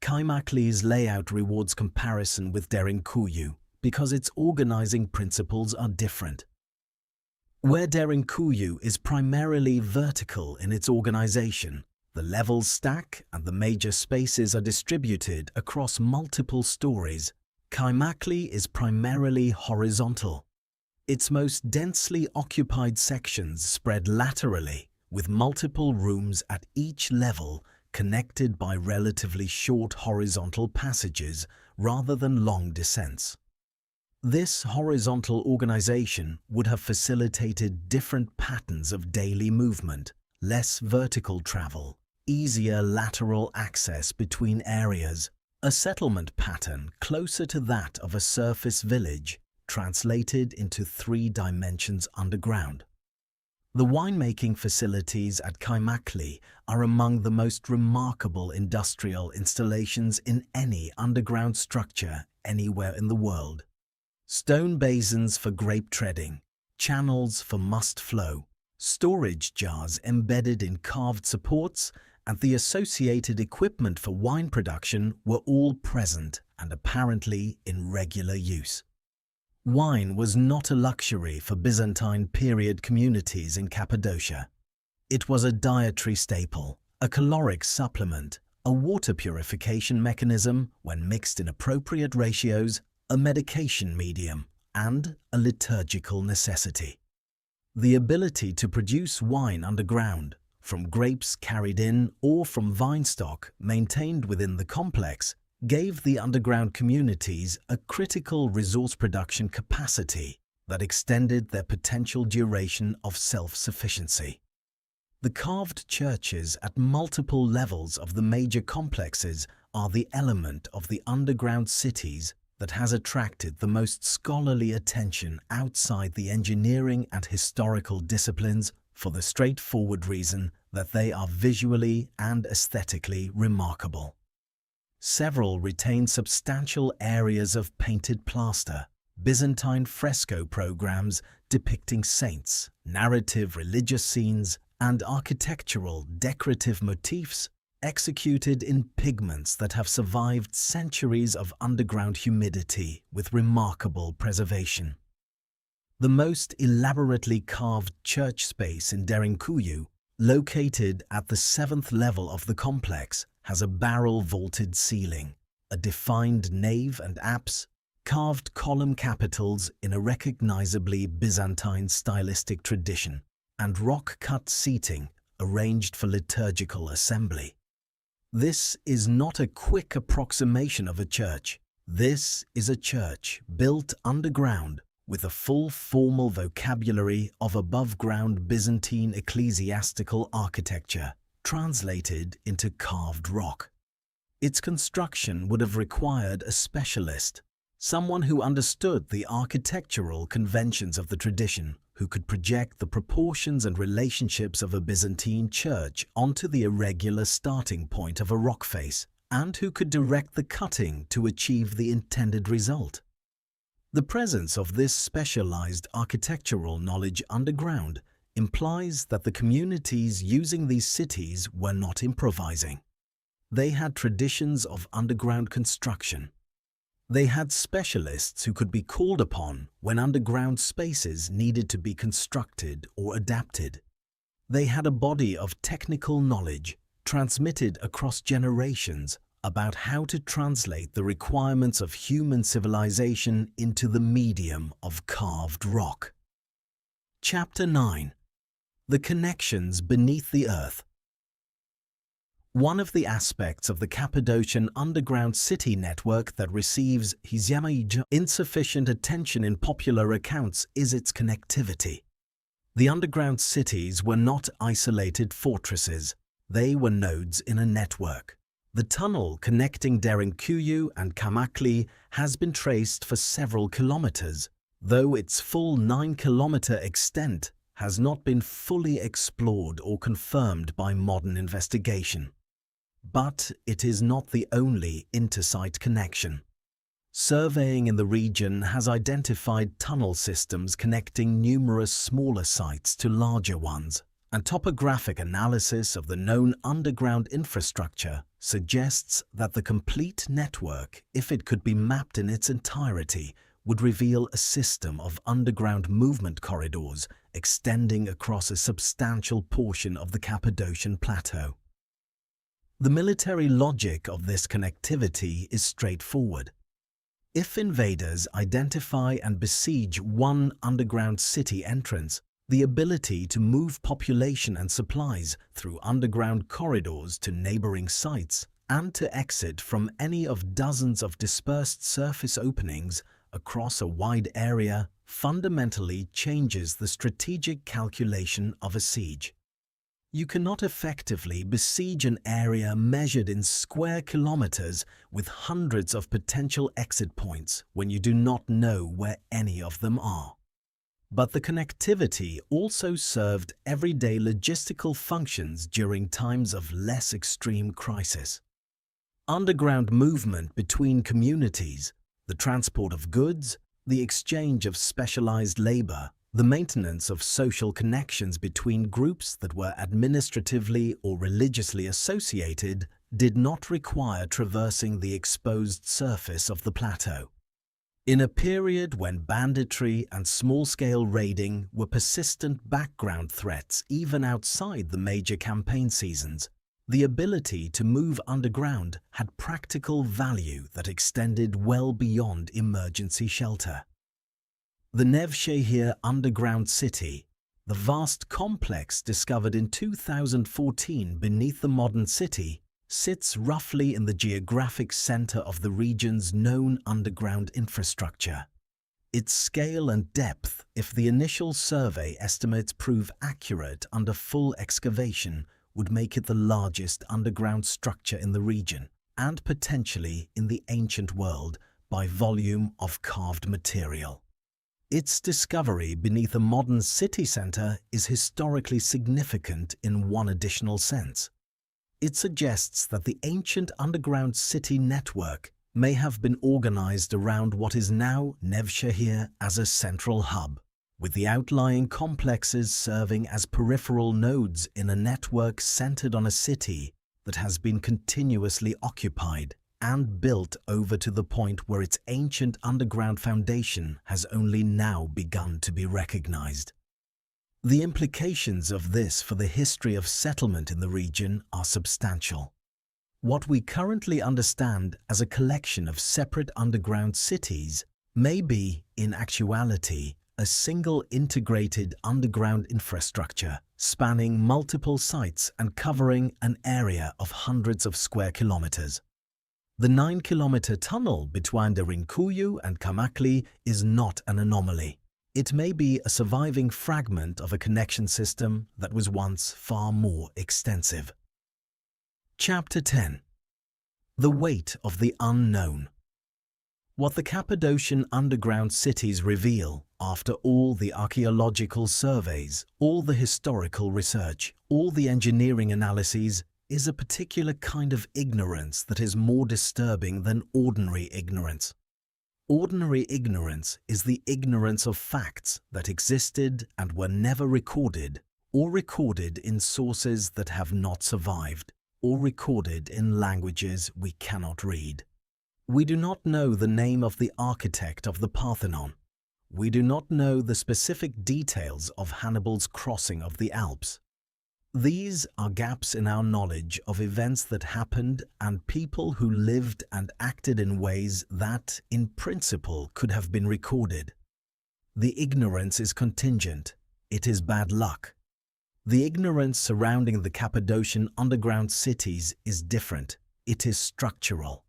Kaimakli's layout rewards comparison with Derinkuyu because its organizing principles are different. Where Derinkuyu is primarily vertical in its organization, the levels stack and the major spaces are distributed across multiple stories. Kaimakli is primarily horizontal. Its most densely occupied sections spread laterally, with multiple rooms at each level connected by relatively short horizontal passages rather than long descents. This horizontal organization would have facilitated different patterns of daily movement, less vertical travel, easier lateral access between areas, a settlement pattern closer to that of a surface village, translated into 3 dimensions underground. The winemaking facilities at Kaimakli are among the most remarkable industrial installations in any underground structure anywhere in the world. stone basins for grape treading, channels for must flow, storage jars embedded in carved supports, and the associated equipment for wine production were all present and apparently in regular use. Wine was not a luxury for Byzantine period communities in Cappadocia. It was a dietary staple, a caloric supplement, a water purification mechanism when mixed in appropriate ratios, a medication medium, and a liturgical necessity. The ability to produce wine underground, from grapes carried in or from vine stock maintained within the complex, gave the underground communities a critical resource production capacity that extended their potential duration of self-sufficiency. The carved churches at multiple levels of the major complexes are the element of the underground cities that has attracted the most scholarly attention outside the engineering and historical disciplines for the straightforward reason that they are visually and aesthetically remarkable. Several retain substantial areas of painted plaster, Byzantine fresco programs depicting saints, narrative religious scenes, and architectural decorative motifs executed in pigments that have survived centuries of underground humidity with remarkable preservation. The most elaborately carved church space in Derinkuyu, located at the 7th level of the complex, has a barrel-vaulted ceiling, a defined nave and apse, carved column capitals in a recognizably Byzantine stylistic tradition, and rock-cut seating arranged for liturgical assembly. This is not a quick approximation of a church. This is a church built underground with a full formal vocabulary of above-ground Byzantine ecclesiastical architecture translated into carved rock. Its construction would have required a specialist, someone who understood the architectural conventions of the tradition, who could project the proportions and relationships of a Byzantine church onto the irregular starting point of a rock face, and who could direct the cutting to achieve the intended result. The presence of this specialized architectural knowledge underground implies that the communities using these cities were not improvising. They had traditions of underground construction. They had specialists who could be called upon when underground spaces needed to be constructed or adapted. They had a body of technical knowledge transmitted across generations about how to translate the requirements of human civilization into the medium of carved rock. Chapter 9. The Connections Beneath the Earth. One of the aspects of the Cappadocian underground city network that receives insufficient attention in popular accounts is its connectivity. The underground cities were not isolated fortresses. They were nodes in a network. The tunnel connecting Derinkuyu and Kamakli has been traced for several kilometers, though its full 9-kilometer extent has not been fully explored or confirmed by modern investigation. But it is not the only intersite connection. Surveying in the region has identified tunnel systems connecting numerous smaller sites to larger ones, and topographic analysis of the known underground infrastructure suggests that the complete network, if it could be mapped in its entirety, would reveal a system of underground movement corridors extending across a substantial portion of the Cappadocian Plateau. The military logic of this connectivity is straightforward. If invaders identify and besiege one underground city entrance, the ability to move population and supplies through underground corridors to neighboring sites and to exit from any of dozens of dispersed surface openings across a wide area fundamentally changes the strategic calculation of a siege. You cannot effectively besiege an area measured in square kilometers with hundreds of potential exit points when you do not know where any of them are. But the connectivity also served everyday logistical functions during times of less extreme crisis. Underground movement between communities, the transport of goods, The exchange of specialized labor, the maintenance of social connections between groups that were administratively or religiously associated did not require traversing the exposed surface of the plateau. In a period when banditry and small-scale raiding were persistent background threats even outside the major campaign seasons, the ability to move underground had practical value that extended well beyond emergency shelter. The Nevşehir underground city, the vast complex discovered in 2014 beneath the modern city, sits roughly in the geographic center of the region's known underground infrastructure. Its scale and depth, if the initial survey estimates prove accurate under full excavation, would make it the largest underground structure in the region, and potentially in the ancient world, by volume of carved material. Its discovery beneath a modern city center is historically significant in one additional sense. It suggests that the ancient underground city network may have been organized around what is now Nevşehir as a central hub, with the outlying complexes serving as peripheral nodes in a network centered on a city that has been continuously occupied and built over to the point where its ancient underground foundation has only now begun to be recognized. The implications of this for the history of settlement in the region are substantial. What we currently understand as a collection of separate underground cities may be, in actuality, a single integrated underground infrastructure spanning multiple sites and covering an area of hundreds of square kilometers. The 9-kilometer tunnel between Derinkuyu and Kamakli is not an anomaly. It may be a surviving fragment of a connection system that was once far more extensive. Chapter 10. The Weight of the Unknown. What the Cappadocian underground cities reveal, after all the archaeological surveys, all the historical research, all the engineering analyses, is a particular kind of ignorance that is more disturbing than ordinary ignorance. Ordinary ignorance is the ignorance of facts that existed and were never recorded, or recorded in sources that have not survived, or recorded in languages we cannot read. We do not know the name of the architect of the Parthenon. We do not know the specific details of Hannibal's crossing of the Alps. These are gaps in our knowledge of events that happened and people who lived and acted in ways that, in principle, could have been recorded. The ignorance is contingent. It is bad luck. The ignorance surrounding the Cappadocian underground cities is different. It is structural.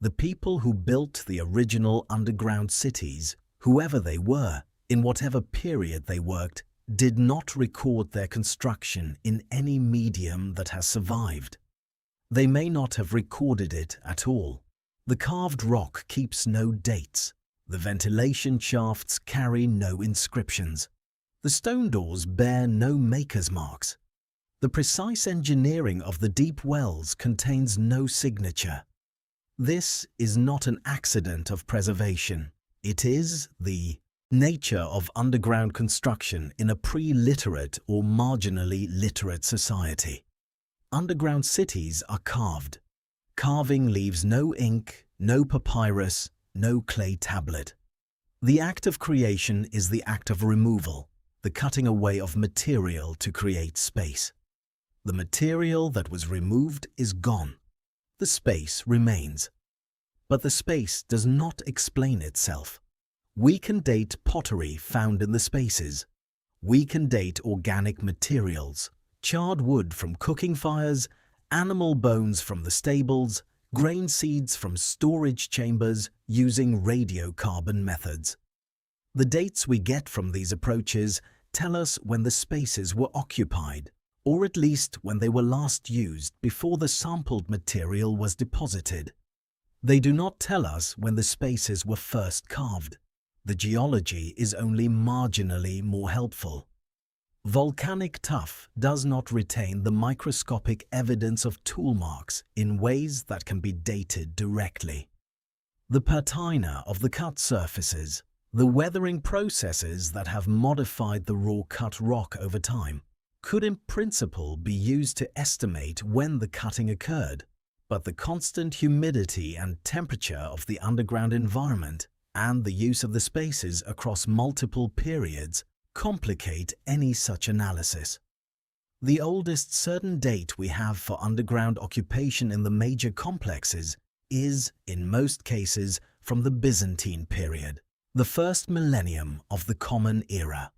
The people who built the original underground cities, whoever they were, in whatever period they worked, did not record their construction in any medium that has survived. They may not have recorded it at all. The carved rock keeps no dates. The ventilation shafts carry no inscriptions. The stone doors bear no maker's marks. The precise engineering of the deep wells contains no signature. This is not an accident of preservation. It is the nature of underground construction in a pre-literate or marginally literate society. Underground cities are carved. Carving leaves no ink, no papyrus, no clay tablet. The act of creation is the act of removal, the cutting away of material to create space. The material that was removed is gone. The space remains. But the space does not explain itself. We can date pottery found in the spaces. We can date organic materials, charred wood from cooking fires, animal bones from the stables, grain seeds from storage chambers using radiocarbon methods. The dates we get from these approaches tell us when the spaces were occupied, or at least when they were last used before the sampled material was deposited. They do not tell us when the spaces were first carved. The geology is only marginally more helpful. Volcanic tuff does not retain the microscopic evidence of tool marks in ways that can be dated directly. The patina of the cut surfaces, The weathering processes that have modified the raw-cut rock over time could in principle be used to estimate when the cutting occurred, but the constant humidity and temperature of the underground environment and the use of the spaces across multiple periods complicate any such analysis. The oldest certain date we have for underground occupation in the major complexes is, in most cases, from the Byzantine period, the first millennium of the Common Era.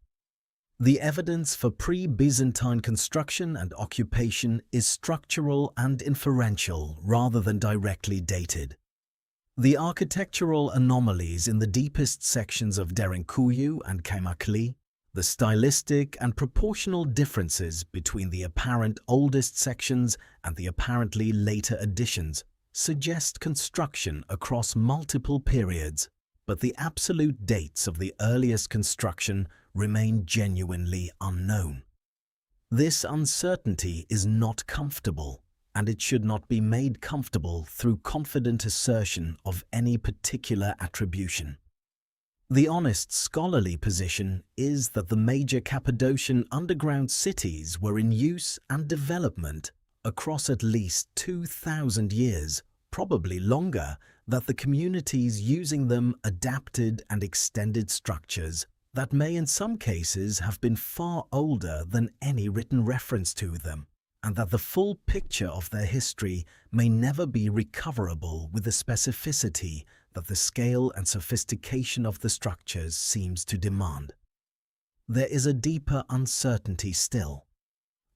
The evidence for pre-Byzantine construction and occupation is structural and inferential rather than directly dated. The architectural anomalies in the deepest sections of Derinkuyu and Cappadocia, the stylistic and proportional differences between the apparent oldest sections and the apparently later additions suggest construction across multiple periods, but the absolute dates of the earliest construction remain genuinely unknown. This uncertainty is not comfortable, and it should not be made comfortable through confident assertion of any particular attribution. The honest scholarly position is that the major Cappadocian underground cities were in use and development across at least 2,000 years, probably longer, that the communities using them adapted and extended structures that may in some cases have been far older than any written reference to them, and that the full picture of their history may never be recoverable with the specificity that the scale and sophistication of the structures seems to demand. There is a deeper uncertainty still.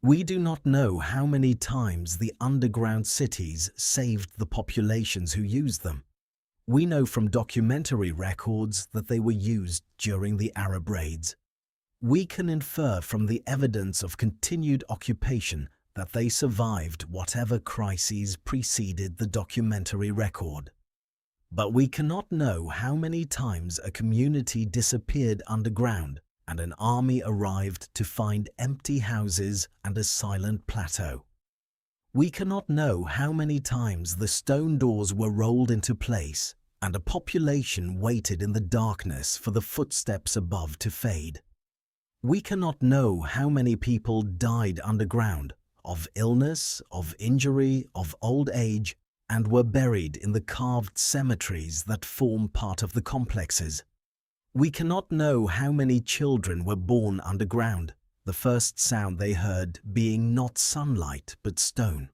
We do not know how many times the underground cities saved the populations who used them. We know from documentary records that they were used during the Arab raids. We can infer from the evidence of continued occupation that they survived whatever crises preceded the documentary record. But we cannot know how many times a community disappeared underground and an army arrived to find empty houses and a silent plateau. We cannot know how many times the stone doors were rolled into place and a population waited in the darkness for the footsteps above to fade. We cannot know how many people died underground, of illness, of injury, of old age, and were buried in the carved cemeteries that form part of the complexes. We cannot know how many children were born underground, the first sound they heard being not sunlight but stone.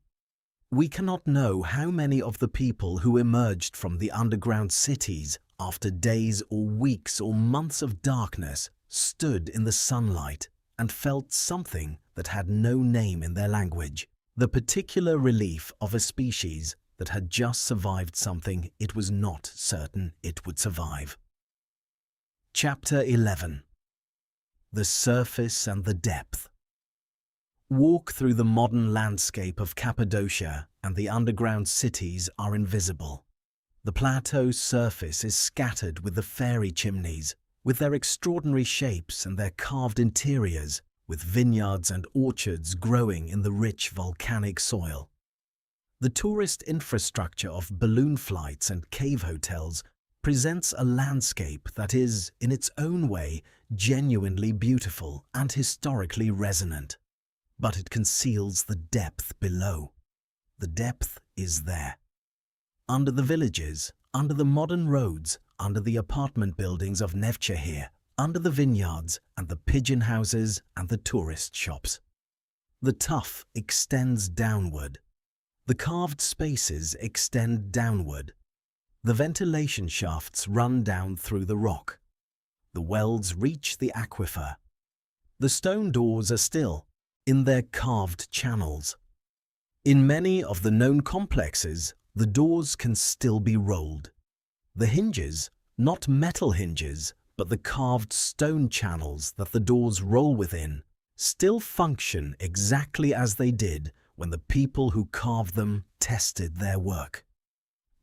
We cannot know how many of the people who emerged from the underground cities after days or weeks or months of darkness stood in the sunlight and felt something that had no name in their language, the particular relief of a species that had just survived something it was not certain it would survive. Chapter 11. The Surface and the Depth. Walk through the modern landscape of Cappadocia and the underground cities are invisible. The plateau's surface is scattered with the fairy chimneys, with their extraordinary shapes and their carved interiors, with vineyards and orchards growing in the rich volcanic soil. The tourist infrastructure of balloon flights and cave hotels presents a landscape that is, in its own way, genuinely beautiful and historically resonant. But it conceals the depth below. The depth is there. Under the villages, under the modern roads, under the apartment buildings of Nevşehir, under the vineyards and the pigeon houses and the tourist shops. The tuff extends downward. The carved spaces extend downward. The ventilation shafts run down through the rock. The wells reach the aquifer. The stone doors are still in their carved channels. In many of the known complexes, the doors can still be rolled. The hinges, not metal hinges, but the carved stone channels that the doors roll within, still function exactly as they did when the people who carved them tested their work.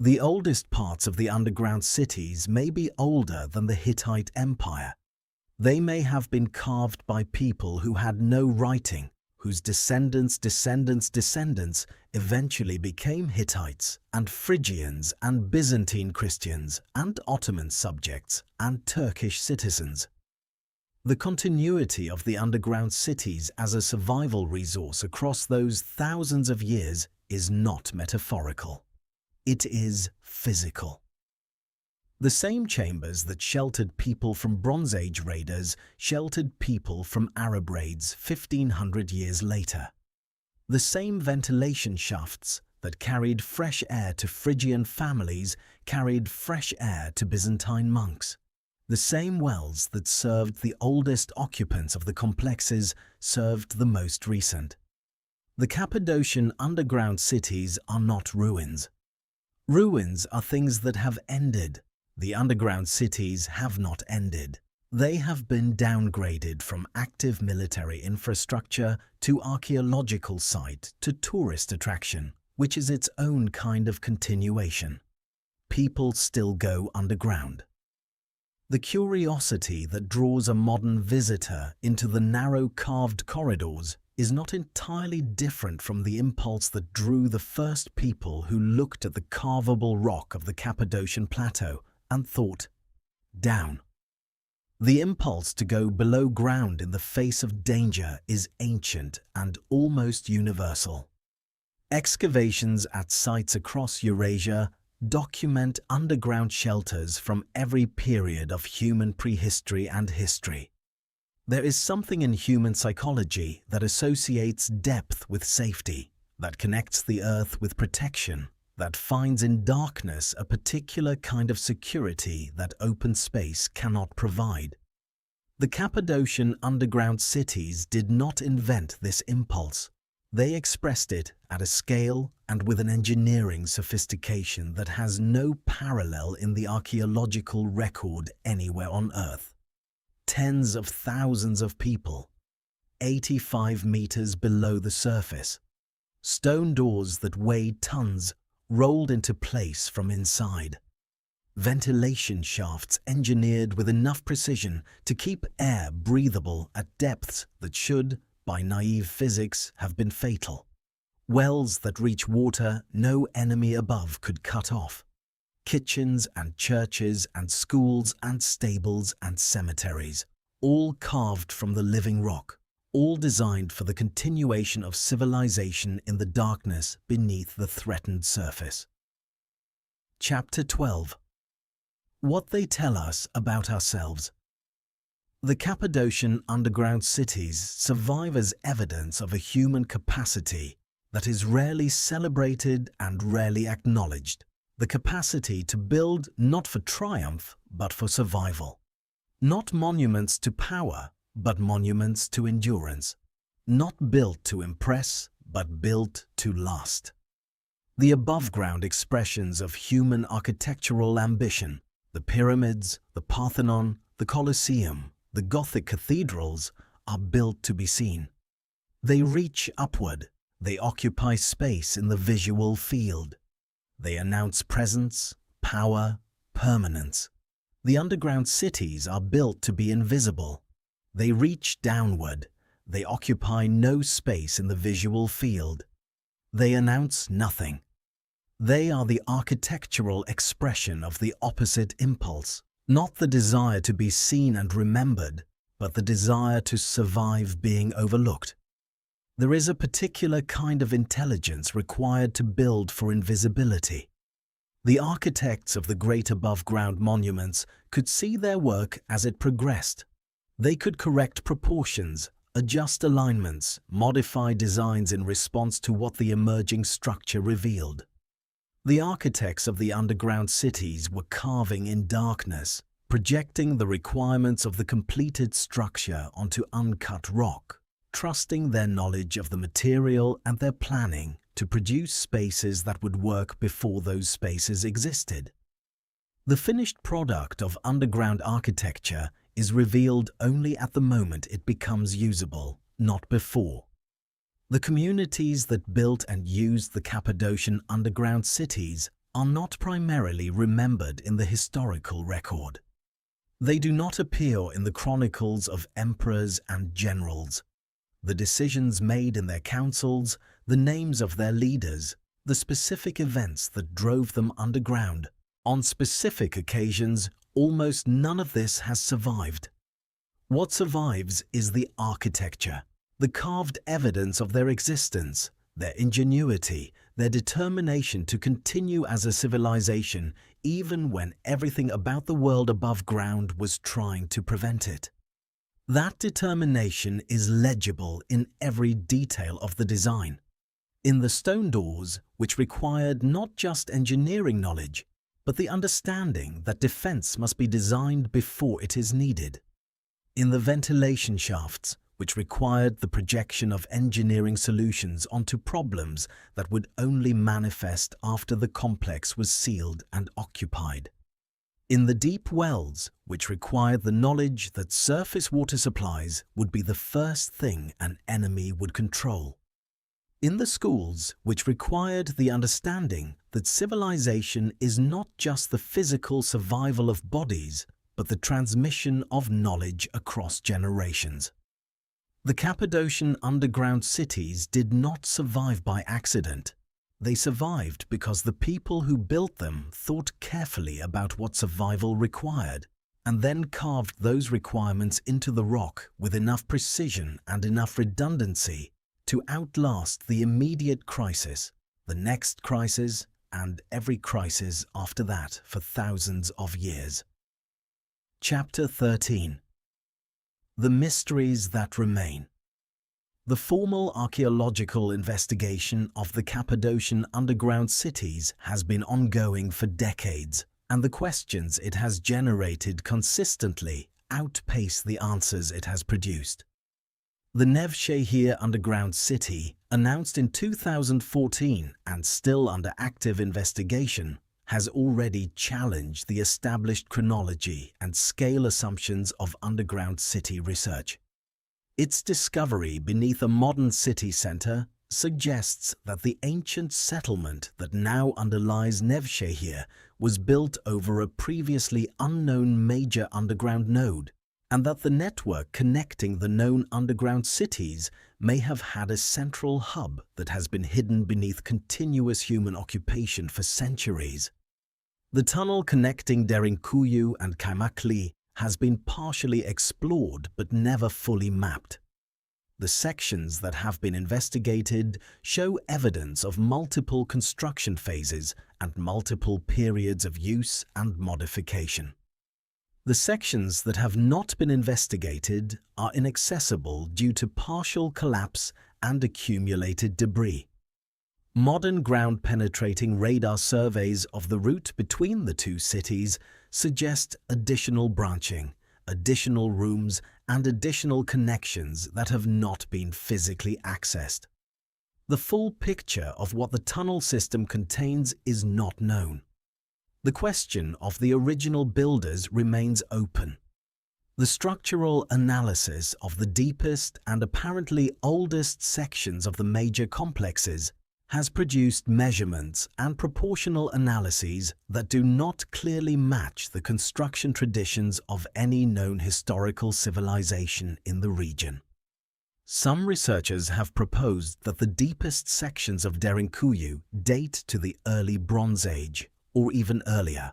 The oldest parts of the underground cities may be older than the Hittite Empire. They may have been carved by people who had no writing, whose descendants eventually became Hittites and Phrygians and Byzantine Christians and Ottoman subjects and Turkish citizens. The continuity of the underground cities as a survival resource across those thousands of years is not metaphorical. It is physical. The same chambers that sheltered people from Bronze Age raiders sheltered people from Arab raids 1500 years later. The same ventilation shafts that carried fresh air to Phrygian families carried fresh air to Byzantine monks. The same wells that served the oldest occupants of the complexes served the most recent. The Cappadocian underground cities are not ruins. Ruins are things that have ended. The underground cities have not ended. They have been downgraded from active military infrastructure to archaeological site to tourist attraction, which is its own kind of continuation. People still go underground. The curiosity that draws a modern visitor into the narrow carved corridors is not entirely different from the impulse that drew the first people who looked at the carvable rock of the Cappadocian plateau and thought, down. The impulse to go below ground in the face of danger is ancient and almost universal. Excavations at sites across Eurasia document underground shelters from every period of human prehistory and history. There is something in human psychology that associates depth with safety, that connects the earth with protection, that finds in darkness a particular kind of security that open space cannot provide. The Cappadocian underground cities did not invent this impulse. They expressed it at a scale and with an engineering sophistication that has no parallel in the archaeological record anywhere on Earth. Tens of thousands of people, 85 meters below the surface. Stone doors that weighed tons rolled into place from inside. Ventilation shafts engineered with enough precision to keep air breathable at depths that should, by naive physics, have been fatal. Wells that reach water no enemy above could cut off. Kitchens and churches and schools and stables and cemeteries, all carved from the living rock, all designed for the continuation of civilization in the darkness beneath the threatened surface. Chapter 12. What they tell us about ourselves. The Cappadocian underground cities survive as evidence of a human capacity that is rarely celebrated and rarely acknowledged. The capacity to build not for triumph, but for survival. Not monuments to power, but monuments to endurance. Not built to impress, but built to last. The above-ground expressions of human architectural ambition, the pyramids, the Parthenon, the Colosseum, the Gothic cathedrals, are built to be seen. They reach upward. They occupy space in the visual field. They announce presence, power, permanence. The underground cities are built to be invisible. They reach downward. They occupy no space in the visual field. They announce nothing. They are the architectural expression of the opposite impulse, not the desire to be seen and remembered, but the desire to survive being overlooked. There is a particular kind of intelligence required to build for invisibility. The architects of the great above-ground monuments could see their work as it progressed. They could correct proportions, adjust alignments, modify designs in response to what the emerging structure revealed. The architects of the underground cities were carving in darkness, projecting the requirements of the completed structure onto uncut rock, trusting their knowledge of the material and their planning to produce spaces that would work before those spaces existed. The finished product of underground architecture is revealed only at the moment it becomes usable, not before. The communities that built and used the Cappadocian underground cities are not primarily remembered in the historical record. They do not appear in the chronicles of emperors and generals. the decisions made in their councils, the names of their leaders, the specific events that drove them underground. On specific occasions, almost none of this has survived. What survives is the architecture, the carved evidence of their existence, their ingenuity, their determination to continue as a civilization even when everything about the world above ground was trying to prevent it. That determination is legible in every detail of the design. In the stone doors, which required not just engineering knowledge, but the understanding that defense must be designed before it is needed. In the ventilation shafts, which required the projection of engineering solutions onto problems that would only manifest after the complex was sealed and occupied. In the deep wells, which required the knowledge that surface water supplies would be the first thing an enemy would control. In the schools, which required the understanding that civilization is not just the physical survival of bodies, but the transmission of knowledge across generations. The Cappadocian underground cities did not survive by accident. They survived because the people who built them thought carefully about what survival required, and then carved those requirements into the rock with enough precision and enough redundancy to outlast the immediate crisis, the next crisis, and every crisis after that for thousands of years. Chapter 13. The Mysteries That Remain. The formal archaeological investigation of the Cappadocian underground cities has been ongoing for decades, and the questions it has generated consistently outpace the answers it has produced. The Nev Shehir underground city, announced in 2014 and still under active investigation, has already challenged the established chronology and scale assumptions of underground city research. Its discovery beneath a modern city centre suggests that the ancient settlement that now underlies Nev Shehir was built over a previously unknown major underground node, and that the network connecting the known underground cities may have had a central hub that has been hidden beneath continuous human occupation for centuries. The tunnel connecting Derinkuyu and Kaimakli has been partially explored but never fully mapped. The sections that have been investigated show evidence of multiple construction phases and multiple periods of use and modification. The sections that have not been investigated are inaccessible due to partial collapse and accumulated debris. Modern ground-penetrating radar surveys of the route between the two cities suggest additional branching, additional rooms, and additional connections that have not been physically accessed. The full picture of what the tunnel system contains is not known. The question of the original builders remains open. The structural analysis of the deepest and apparently oldest sections of the major complexes has produced measurements and proportional analyses that do not clearly match the construction traditions of any known historical civilization in the region. Some researchers have proposed that the deepest sections of Derinkuyu date to the early Bronze Age, or even earlier.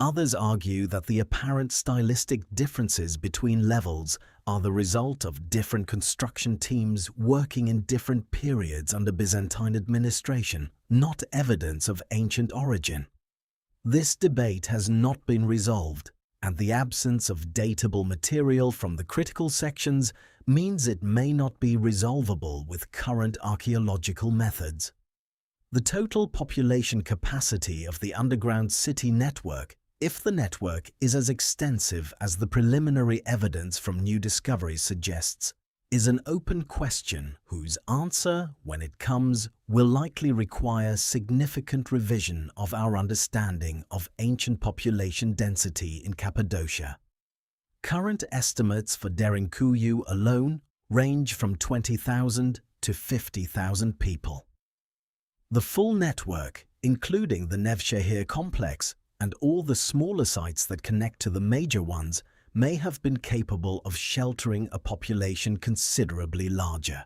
Others argue that the apparent stylistic differences between levels are the result of different construction teams working in different periods under Byzantine administration, not evidence of ancient origin. This debate has not been resolved, and the absence of datable material from the critical sections means it may not be resolvable with current archaeological methods. The total population capacity of the underground city network, if the network is as extensive as the preliminary evidence from new discoveries suggests, is an open question whose answer, when it comes, will likely require significant revision of our understanding of ancient population density in Cappadocia. Current estimates for Derinkuyu alone range from 20,000 to 50,000 people. The full network, including the Nev Shehir complex and all the smaller sites that connect to the major ones, may have been capable of sheltering a population considerably larger.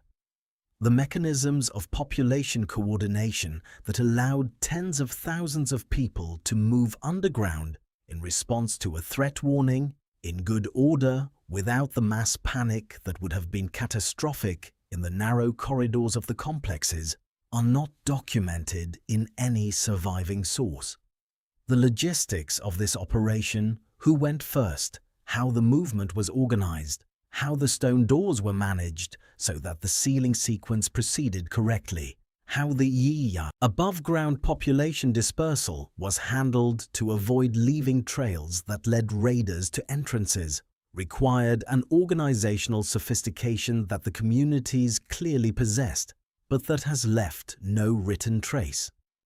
The mechanisms of population coordination that allowed tens of thousands of people to move underground in response to a threat warning, in good order, without the mass panic that would have been catastrophic in the narrow corridors of the complexes, are not documented in any surviving source. The logistics of this operation, who went first, how the movement was organized, how the stone doors were managed so that the sealing sequence proceeded correctly, how the yiya, above-ground population dispersal, was handled to avoid leaving trails that led raiders to entrances, required an organizational sophistication that the communities clearly possessed, but that has left no written trace.